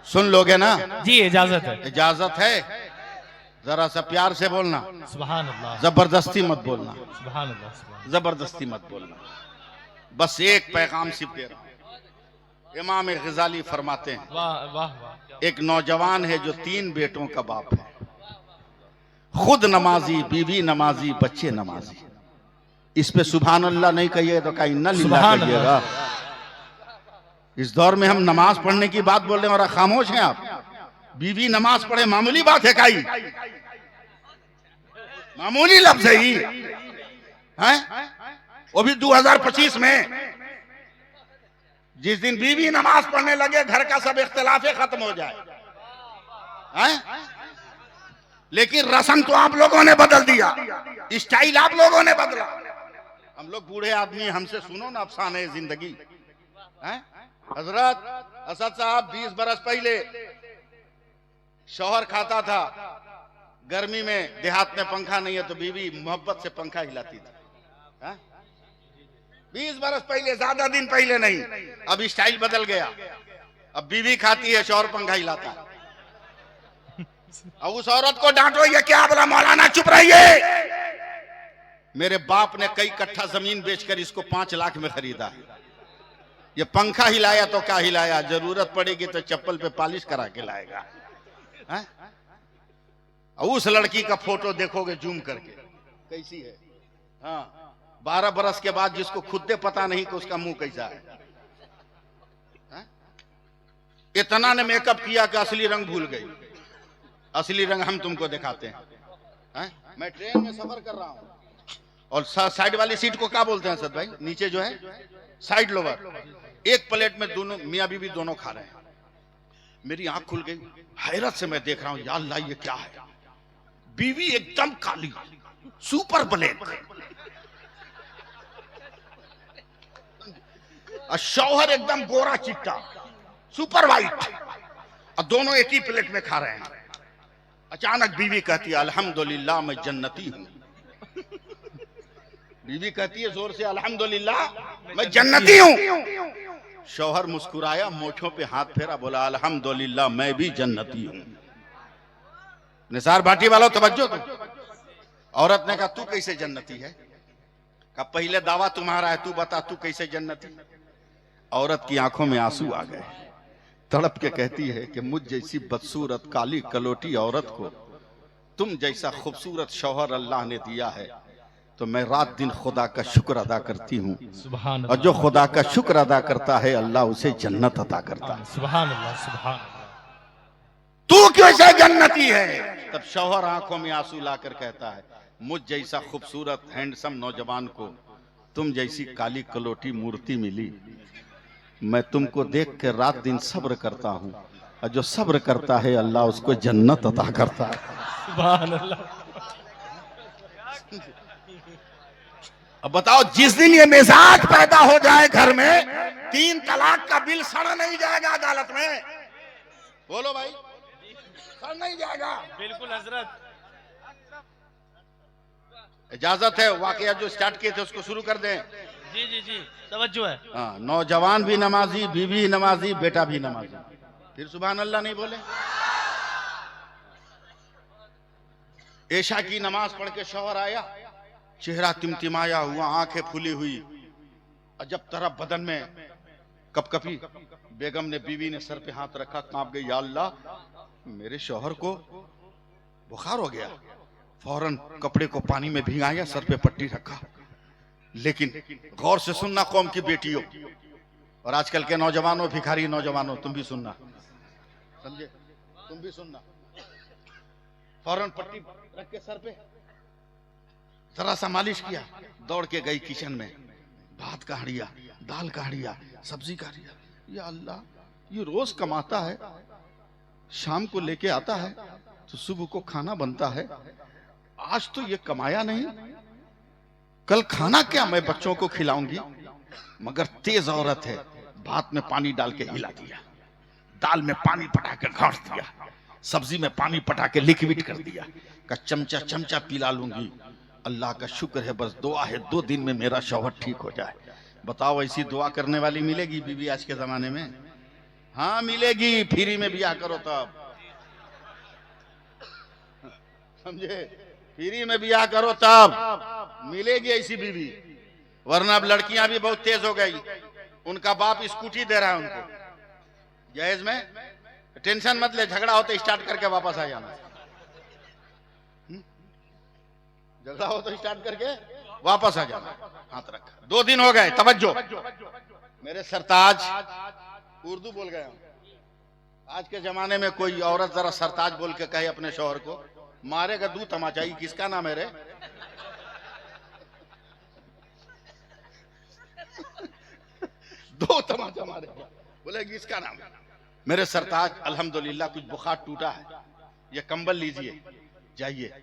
सुन लोगे ना? जी इजाजत है। इजाजत है, जरा सा प्यार से बोलना, सुभान अल्लाह, जबरदस्ती मत बोलना, सुभान अल्लाह, सुभान जबरदस्ती मत बोलना। बस एक पैगाम सिर्फ दे रहा हूं। इमाम गजाली फरमाते हैं, वाह वाह वाह, एक नौजवान है जो 3 बेटों का बाप है, खुद नमाजी, बीवी नमाजी, बच्चे नमाजी। इस पे सुभान अल्लाह नहीं कहिए तो क्या इन्ना लिल्लाह कहिएगा? इस दौर में हम नमाज पढ़ने की बात बोल रहे हैं और खामोश हैं आप। बीवी नमाज पढ़े मामूली बात है काई? मामूली लफ्ज है ही हैं? वो भी 2025 में, जिस दिन बीवी नमाज पढ़ने लगे घर का सब इख्तिलाफे खत्म हो जाए हैं? लेकिन रस्म तो आप लोगों ने बदल दिया, स्टाइल आप लोगों ने बदला। हम लोग बूढ़े आदमी, हमसे सुनो ना अफसाने जिंदगी। हजरत असद साहब 20 बरस पहले शौहर खाता था, गर्मी में देहात में पंखा नहीं है तो बीवी मोहब्बत से पंखा हिलाती थी। 20 बरस पहले, ज्यादा दिन पहले नहीं। अब स्टाइल बदल गया, अब बीवी खाती है, शौहर पंखा हिलाता है। अब उस औरत को डांटो, ये क्या बोला मौलाना, चुप रहिए। मेरे बाप ने कई कट्ठा जमीन बेचकर इसको 5 लाख में खरीदा है। ये पंखा हिलाया तो क्या हिलाया, जरूरत पड़ेगी तो चप्पल पे पॉलिश करा के लाएगा। उस लड़की का फोटो देखोगे जूम करके, कैसी है। हाँ, 12 बरस के बाद जिसको खुद पता नहीं कि उसका मुंह कैसा है। इतना ने मेकअप किया कि असली रंग भूल गई। असली रंग हम तुमको दिखाते हैं। मैं ट्रेन में सफर कर रहा हूं और साइड वाली सीट को क्या बोलते हैं सद भाई, नीचे जो है साइड लोवर। एक प्लेट में दोनों मियां बीवी दोनों खा रहे हैं। मेरी आंख खुल गई, हैरत से मैं देख रहा हूं, या अल्लाह ये क्या है। बीवी एकदम काली, सुपर ब्लैक, और शौहर एकदम गोरा चिट्टा, सुपर वाइट, और दोनों एक ही प्लेट में खा रहे हैं। अचानक बीवी कहती है अल्हम्दुलिल्लाह मैं जन्नती हूं। बीवी कहती है जोर से अल्हम्दुलिल्लाह मैं जन्नती हूं। शौहर मुस्कुराया, मोछों पे हाथ फेरा, बोला अल्हम्दुलिल्लाह मैं भी जन्नती हूं। निसार भाटी वालों तवज्जो दो। औरत ने कहा तू कैसे जन्नती है। कहा पहले दावा तुम्हारा है, तू बता तू कैसे जन्नती। औरत की आंखों में आंसू आ गए, तड़प के कहती है कि मुझ जैसी बदसूरत काली कलोटी औरत को तुम जैसा खूबसूरत शौहर अल्लाह ने दिया है, तो मैं रात दिन खुदा का शुक्र अदा करती हूँ। और जो खुदा का शुक्र अदा करता है अल्लाह उसे जन्नत अता करता है। सुभान अल्लाह, सुभान। तू कैसे जन्नती है। तब शौहर आंखों में आंसू लाकर कहता है मुझ जैसा खूबसूरत हैंडसम नौजवान को तुम जैसी काली कलोटी मूर्ति मिली, मैं तुमको देख के रात दिन सब्र करता हूँ, और जो सब्र करता है अल्लाह उसको जन्नत अता करता है। सुभान अल्लाह। अब बताओ, जिस दिन ये मिजाज पैदा हो जाए घर में, 3 तलाक का बिल सड़ नहीं जाएगा अदालत में। बोलो भाई, सड़ नहीं जाएगा। बिल्कुल हजरत। इजाजत है, वाकया जो स्टार्ट किए थे उसको शुरू कर दें। जी जी जी, तवज्जो है। हाँ, नौजवान भी नमाजी, बीवी नमाजी, बेटा भी नमाजी। फिर सुभान अल्लाह नहीं बोले। ऐशा की नमाज पढ़ के शौहर आया, चेहरा तिमतिमाया हुआ, आंखें फूली हुई, अजब तरह बदन में कपकपी। बेगम ने, बीवी ने सर पे हाथ रखा, कांप गई, या अल्लाह मेरे शौहर को बुखार हो गया। फौरन कपड़े को पानी में भिगाया, सर पे पट्टी रखा। लेकिन गौर से सुनना कौम की बेटियों और आजकल के नौजवानों, भिखारी नौजवानों, तुम भी सुनना, समझे, तुम भी सुनना। फौरन पट्टी रख के सर पे जरा सा मालिश किया, दौड़ के गई किचन में, भात का हड़िया, दाल का हड़िया, सब्जी का हड़िया। या अल्लाह, ये रोज कमाता है, शाम को लेके आता है तो सुबह को खाना बनता है, आज तो ये कमाया नहीं, कल खाना क्या मैं बच्चों को खिलाऊंगी। मगर तेज औरत है, भात में पानी डाल के हिला दिया, दाल में पानी पटा के घाट दिया, सब्जी में पानी पटा के लिक्विड कर दिया, का चमचा चमचा पिला लूंगी। अल्लाह का शुक्र है, बस दुआ है 2 दिन में मेरा शौहर ठीक हो जाए। बताओ, ऐसी दुआ करने वाली मिलेगी बीवी आज के जमाने में? हाँ मिलेगी, फ्री में ब्याह करो तब, समझे, फ्री में ब्याह करो तब मिलेगी ऐसी बीवी। वरना अब लड़कियां भी बहुत तेज हो गई, उनका बाप स्कूटी दे रहा है उनको जहेज में, टेंशन मत ले, झगड़ा हो तो स्टार्ट करके वापस आ जाना। झगड़ा हो तो स्टार्ट करके वापस आ जाना, हाथ रखा। 2 दिन हो गए, तवज्जो मेरे सरताज, उर्दू बोल गया। आज के जमाने में कोई औरत जरा सरताज बोल के कहे अपने शौहर को, मारेगा 2 तमाचाई। किसका नाम है रे? दो तमाचा मारेगा, बोलेगी इसका नाम है। मेरे सरताज, अल्हम्दुलिल्लाह कुछ बुखार टूटा है, ये कंबल लीजिए, जाइए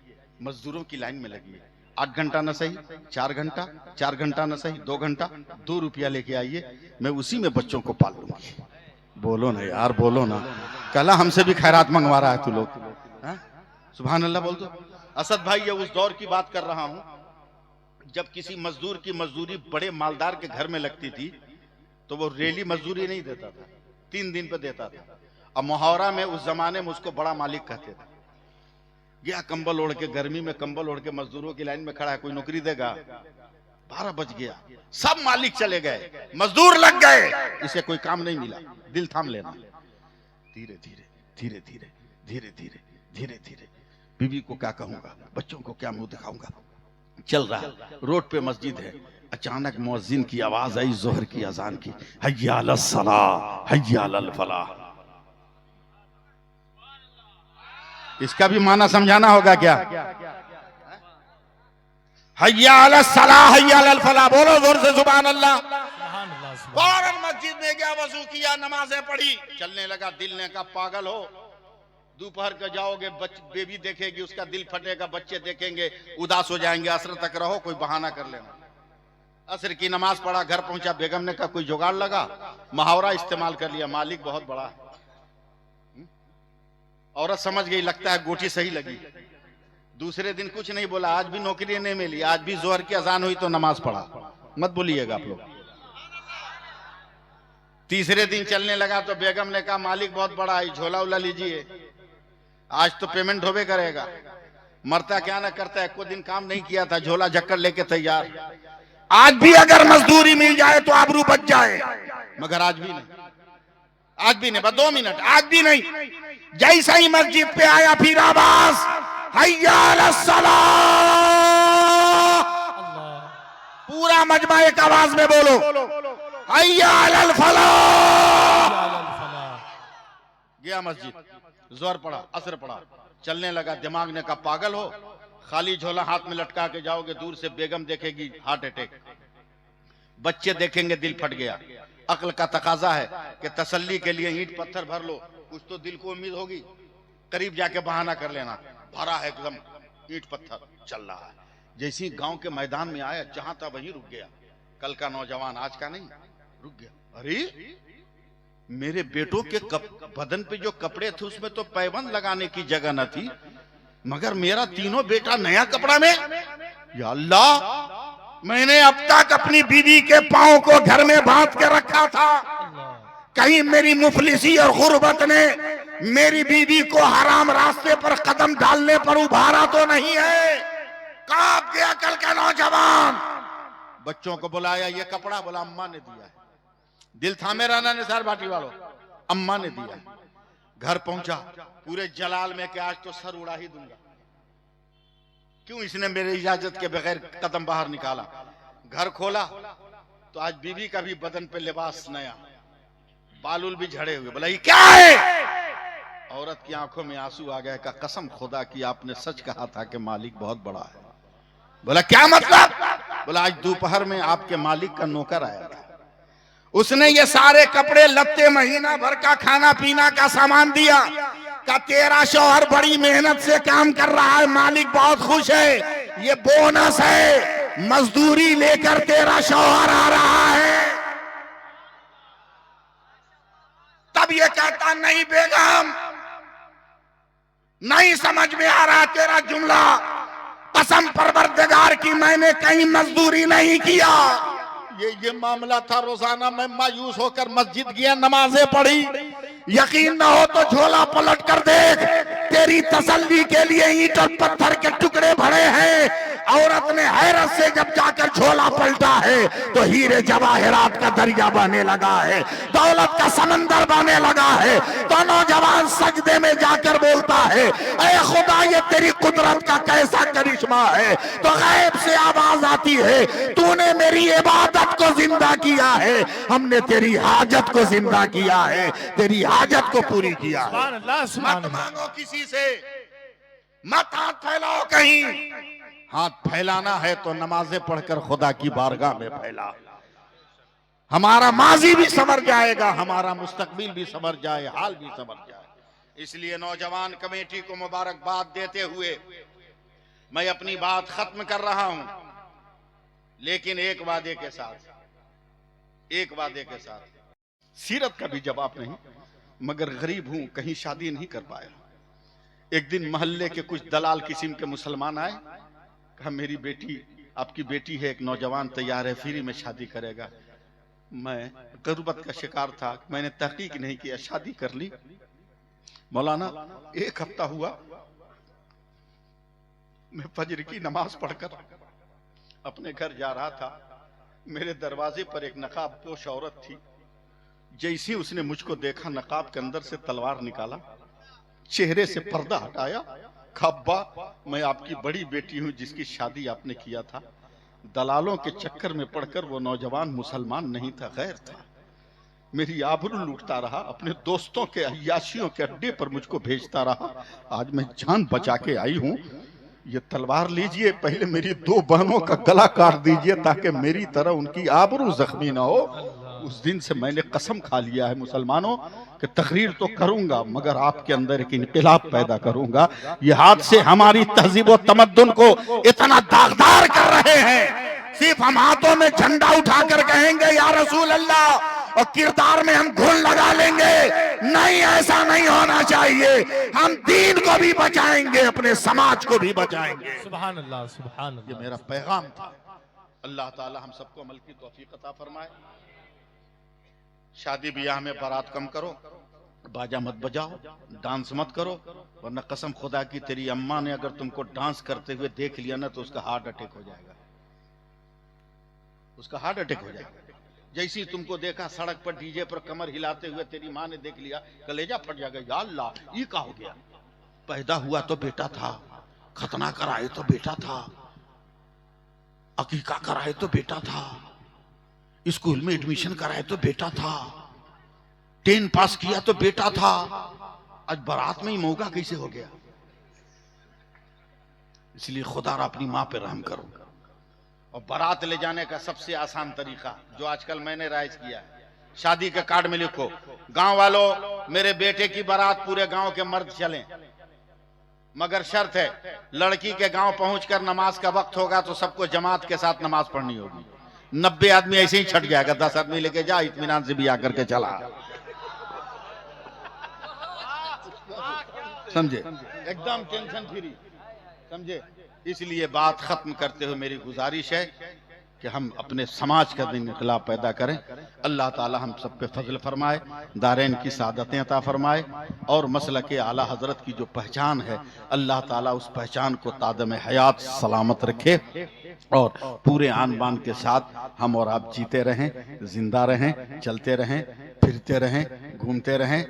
मजदूरों की लाइन में लगिए, 8 घंटा न सही 4 घंटा, 4 घंटा न सही 2 घंटा, 2 रुपया लेके आइए, मैं उसी में बच्चों को पाल लूंगा। बोलो ना यार, बोलो ना, कला हमसे भी खैरात मंगवा रहा है तू लोग, सुभान अल्लाह बोल दो। असद भाई, ये उस दौर की बात कर रहा हूं जब किसी मजदूर की मजदूरी बड़े मालदार के घर में लगती थी तो वो रेली मजदूरी नहीं देता था, 3 दिन पे देता था। अब मुहावरा में उस जमाने में उसको बड़ा मालिक कहते थे। गया कंबल ओढ़ के, गर्मी में कंबल ओढ़ के मजदूरों की लाइन में खड़ा है, कोई नौकरी देगा? 12 बज गया, सब मालिक चले गए, मजदूर लग गए, इसे कोई काम नहीं मिला, दिल थाम लेना। धीरे धीरे धीरे धीरे धीरे धीरे धीरे धीरे, बीवी को क्या कहूंगा, बच्चों को क्या मुंह दिखाऊंगा, चल रहा। रोड पे मस्जिद है, अचानक मुअज्जिन की आवाज आई, जोहर की अजान की, हय्या अलस सलाह हय्या अलल फलाह। इसका भी माना समझाना होगा क्या? हय्या अलस सलाह हय्या अलल फलाह, बोलो जोर से सुभान अल्लाह। फौरन मस्जिद में गया, वजू किया, नमाजें पढ़ी, चलने लगा। दिल ने कहा पागल हो, दोपहर का जाओगे, बेबी देखेगी, उसका दिल फटेगा, बच्चे देखेंगे, उदास हो जाएंगे, असर तक रहो, कोई बहाना कर लेना। असर की नमाज पढ़ा, घर पहुंचा, बेगम ने कहा कोई जुगाड़ लगा, मुहावरा इस्तेमाल कर लिया, मालिक बहुत बड़ा है। औरत समझ गई, लगता है गोटी सही लगी। दूसरे दिन कुछ नहीं बोला, आज भी नौकरी नहीं मिली, आज भी जोहर की अजान हुई तो नमाज पढ़ा, मत बोलिएगा आप लोग। तीसरे दिन चलने लगा तो बेगम ने कहा मालिक बहुत बड़ा है, झोला उला लीजिए, आज तो पेमेंट होवे करेगा। मरता क्या ना करता है, कोई दिन काम नहीं किया था, झोला झक्कर लेके तैयार। आज भी अगर मजदूरी मिल जाए तो आबरू बच जाए, मगर आज भी नहीं, आज भी नहीं, बस 2 मिनट, आज भी नहीं। जैसा ही मस्जिद पे आया फिर आवाज हय्या अलस सलाह, पूरा मजमा एक आवाज में बोलो हय्या अलल फलाह। गया मस्जिद, जोहर पढ़ा, असर पढ़ा, चलने लगा। दिमाग ने कहा पागल हो, खाली झोला हाथ में लटका के जाओगे, दूर से बेगम देखेगी हार्ट अटैक, बच्चे देखेंगे दिल फट गया। अक्ल का तकाजा है कि तसल्ली के लिए ईंट पत्थर भर लो, कुछ तो दिल को उम्मीद होगी, करीब जाके बहाना कर लेना, भरा है एकदम ईंट पत्थर, चल रहा है। जैसे गांव के मैदान में आया, जहां था वहीं रुक गया। कल का नौजवान, आज का नहीं, रुक गया। अरे मेरे बेटों के बदन पे जो कपड़े थे उसमें तो पैबंद लगाने की जगह न थी, मगर मेरा तीनों बेटा नया कपड़ा में। या अल्लाह, मैंने अब तक अपनी बीवी के पांव को घर में बांध के रखा था, कहीं मेरी मुफलिसी और गुर्बत ने मेरी बीवी को हराम रास्ते पर कदम डालने पर उभारा तो नहीं है। कांप गया कल का नौजवान, बच्चों को बुलाया, ये कपड़ा, बोला अम्मा ने दिया है। दिल थामे रहना निसार भाटी वालों, अम्मा ने दिया। घर पहुंचा, पूरे जलाल में कि आज तो सर उड़ा ही दूंगा, क्यों इसने मेरे इजाजत के बगैर कदम बाहर निकाला। घर खोला तो आज बीवी का भी बदन पे लिबास नया, बालूल भी झड़े हुए। बोला ये क्या है? औरत की आंखों में आंसू आ गए, का कसम खुदा की आपने सच कहा था कि मालिक बहुत बड़ा है। बोला क्या मतलब? बोला आज दोपहर में आपके मालिक का नौकर आया था, उसने ये सारे कपड़े लत्ते, महीना भर का खाना पीना का सामान दिया, का तेरा शौहर बड़ी मेहनत से काम कर रहा है, मालिक बहुत खुश है, ये बोनस है, मजदूरी लेकर तेरा शौहर आ रहा है। तब ये कहता नहीं बेगम, नहीं समझ में आ रहा तेरा जुमला, कसम परवरदिगार की मैंने कहीं मजदूरी नहीं किया। ये मामला था। रोजाना मैं मायूस होकर मस्जिद गया, नमाजें पढ़ी, यकीन न हो तो झोला पलट कर देख, तेरी तसल्ली के लिए ईंट और पत्थर के टुकड़े भरे हैं। औरत ने हैरत से जब जाकर झोला पलटा है तो हीरे जवाहरात का दरिया बहने लगा है, दौलत का समंदर बहने लगा है। तो नौजवान सजदे में जाकर बोलता है, ऐ खुदा ये तेरी कुदरत का कैसा करिश्मा है। तो गैब से आवाज आती है, तूने मेरी इबादत को जिंदा किया है, हमने तेरी हाजत को जिंदा किया है, तेरी हाजत को पूरी किया है। मत मांगो किसी से, मत हाथ फैलाओ कहीं। हाथ फैलाना है तो नमाजें पढ़कर खुदा की बारगाह में फैला। हमारा माजी भी संवर जाएगा, हमारा मुस्तकबिल भी संवर जाए, हाल भी संवर जाए। इसलिए नौजवान कमेटी को मुबारकबाद देते हुए मैं अपनी बात खत्म कर रहा हूं, लेकिन एक वादे के साथ सीरत का भी जवाब नहीं, मगर गरीब हूं, कहीं शादी नहीं कर पाया। एक दिन मोहल्ले के कुछ दलाल किस्म के मुसलमान आए, कहा मेरी बेटी, आपकी बेटी है, एक नौजवान तैयार है, फ्री में शादी करेगा। मैं गुर्बत का शिकार था, मैंने तहकीक नहीं किया, शादी कर ली। मौलाना, एक हफ्ता हुआ, मैं फजर की नमाज पढ़कर अपने घर जा रहा था, मेरे दरवाजे पर एक नकाब पोश औरत थी। जैसे उसने मुझको देखा, नकाब के अंदर से तलवार निकाला, चेहरे से पर्दा हटाया, कहा अब्बा, मैं आपकी बड़ी बेटी हूं जिसकी शादी आपने किया था। दलालों के चक्कर में पड़कर वो नौजवान मुसलमान नहीं था, गैर था। मेरी आबरू लूटता रहा, अपने दोस्तों के अय्याशियों के अड्डे पर मुझको भेजता रहा। आज मैं जान बचा के आई हूं, ये तलवार लीजिए, पहले मेरी 2 बहनों का गला काट दीजिए ताकि मेरी तरह उनकी आबरू जख्मी ना हो। उस दिन से मैंने कसम खा लिया है मुसलमानों कि तकरीर तो करूंगा, मगर आपके अंदर एक इनकलाब पैदा करूंगा। ये हाथ से हमारी तहजीब और तमद्दुन को इतना दागदार कर रहे हैं, सिर्फ हम हाथों में झंडा उठाकर कहेंगे या रसूल अल्लाह, और किरदार में हम घुन लगा लेंगे। नहीं, ऐसा नहीं होना चाहिए। हम दीन को भी बचाएंगे, अपने समाज को भी बचाएंगे। सुभान अल्लाह, सुभान अल्लाह। ये मेरा पैगाम था। अल्लाह ताला हम सबको अमल की तौफीक अता फरमाए। शादी ब्याह में बारात कम करो, बाजा मत बजाओ, डांस मत करो, वरना कसम खुदा की तेरी अम्मा ने अगर तुमको डांस करते हुए देख लिया ना तो उसका हार्ट अटैक हो जाएगा, उसका हार्ट अटैक हो जाएगा। जैसे ही तुमको देखा सड़क पर डीजे पर कमर हिलाते हुए तेरी माँ ने देख लिया, कलेजा फट जाएगा, या अल्लाह, ये क्या हो गया? पैदा हुआ तो बेटा था, खतना कराए तो बेटा था, अकीका कराए तो बेटा था, स्कूल में एडमिशन कराए तो बेटा था, 10 पास किया तो बेटा था, आज बारात में ही मौका कैसे हो गया? इसलिए खुदा अपनी माँ पे रहम करो। और बारात ले जाने का सबसे आसान तरीका जो आजकल मैंने राइज किया है, शादी के कार्ड में लिखो, गांव वालों, मेरे बेटे की बारात पूरे गांव के मर्द चलें, मगर शर्त है लड़की के गांव पहुंचकर नमाज का वक्त होगा तो सबको जमात के साथ नमाज पढ़नी होगी। 90 आदमी ऐसे ही छट जाएगा, 10 आदमी लेके जा, इत्मीनान से भी आकर के चला, समझे, एकदम टेंशन फ्री, समझे। इसलिए बात खत्म करते हुए मेरी गुजारिश है कि हम अपने समाज का दिन इनकलाब पैदा करें। अल्लाह ताला हम सब पे फजल फरमाए, दारैन की सादतें अता फरमाए, और मसलक आला हजरत की जो पहचान है, अल्लाह ताला उस पहचान को तादम हयात सलामत रखे, और पूरे आन बान के साथ हम और आप जीते रहें, जिंदा रहें, चलते रहें, फिरते रहें, घूमते रहें,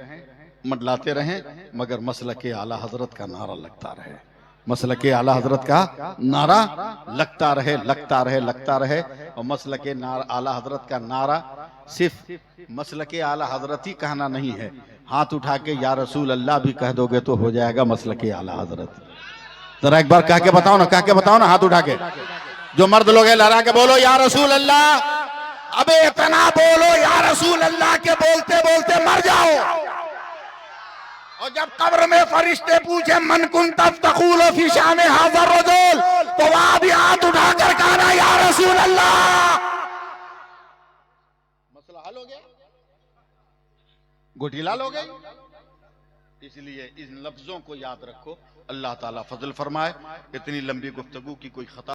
मंडलाते रहें, मगर मसलक आला हजरत का नारा लगता रहे, मसलक आला हजरत का नारा लगता रहे, लगता रहे, लगता रहे। और मसलक आला हजरत का नारा सिर्फ मसलक आला हजरत ही कहना नहीं है, हाथ उठा के या रसूल अल्लाह भी कह दोगे तो हो जाएगा मसलक आला हजरत। जरा एक बार कह के बताओ ना, कह के बताओ ना, हाथ उठा के, जो मर्द लोग हैं लहरा के बोलो या रसूल अल्लाह। अबे इतना बोलो या रसूल अल्लाह के बोलते बोलते मर जाओ, और जब कब्र में फरिश्ते पूछे मन कुन तब तकूलो फी शान हाज़र रजूल, तो वहां भी हाथ उठाकर कहना या रसूल अल्लाह। मसला हल हो गया, गोटी लाल हो गई। इसलिए इन लफ्जों को याद रखो। अल्लाह ताला फजल फरमाए। इतनी लंबी गुफ्तगू की कोई खता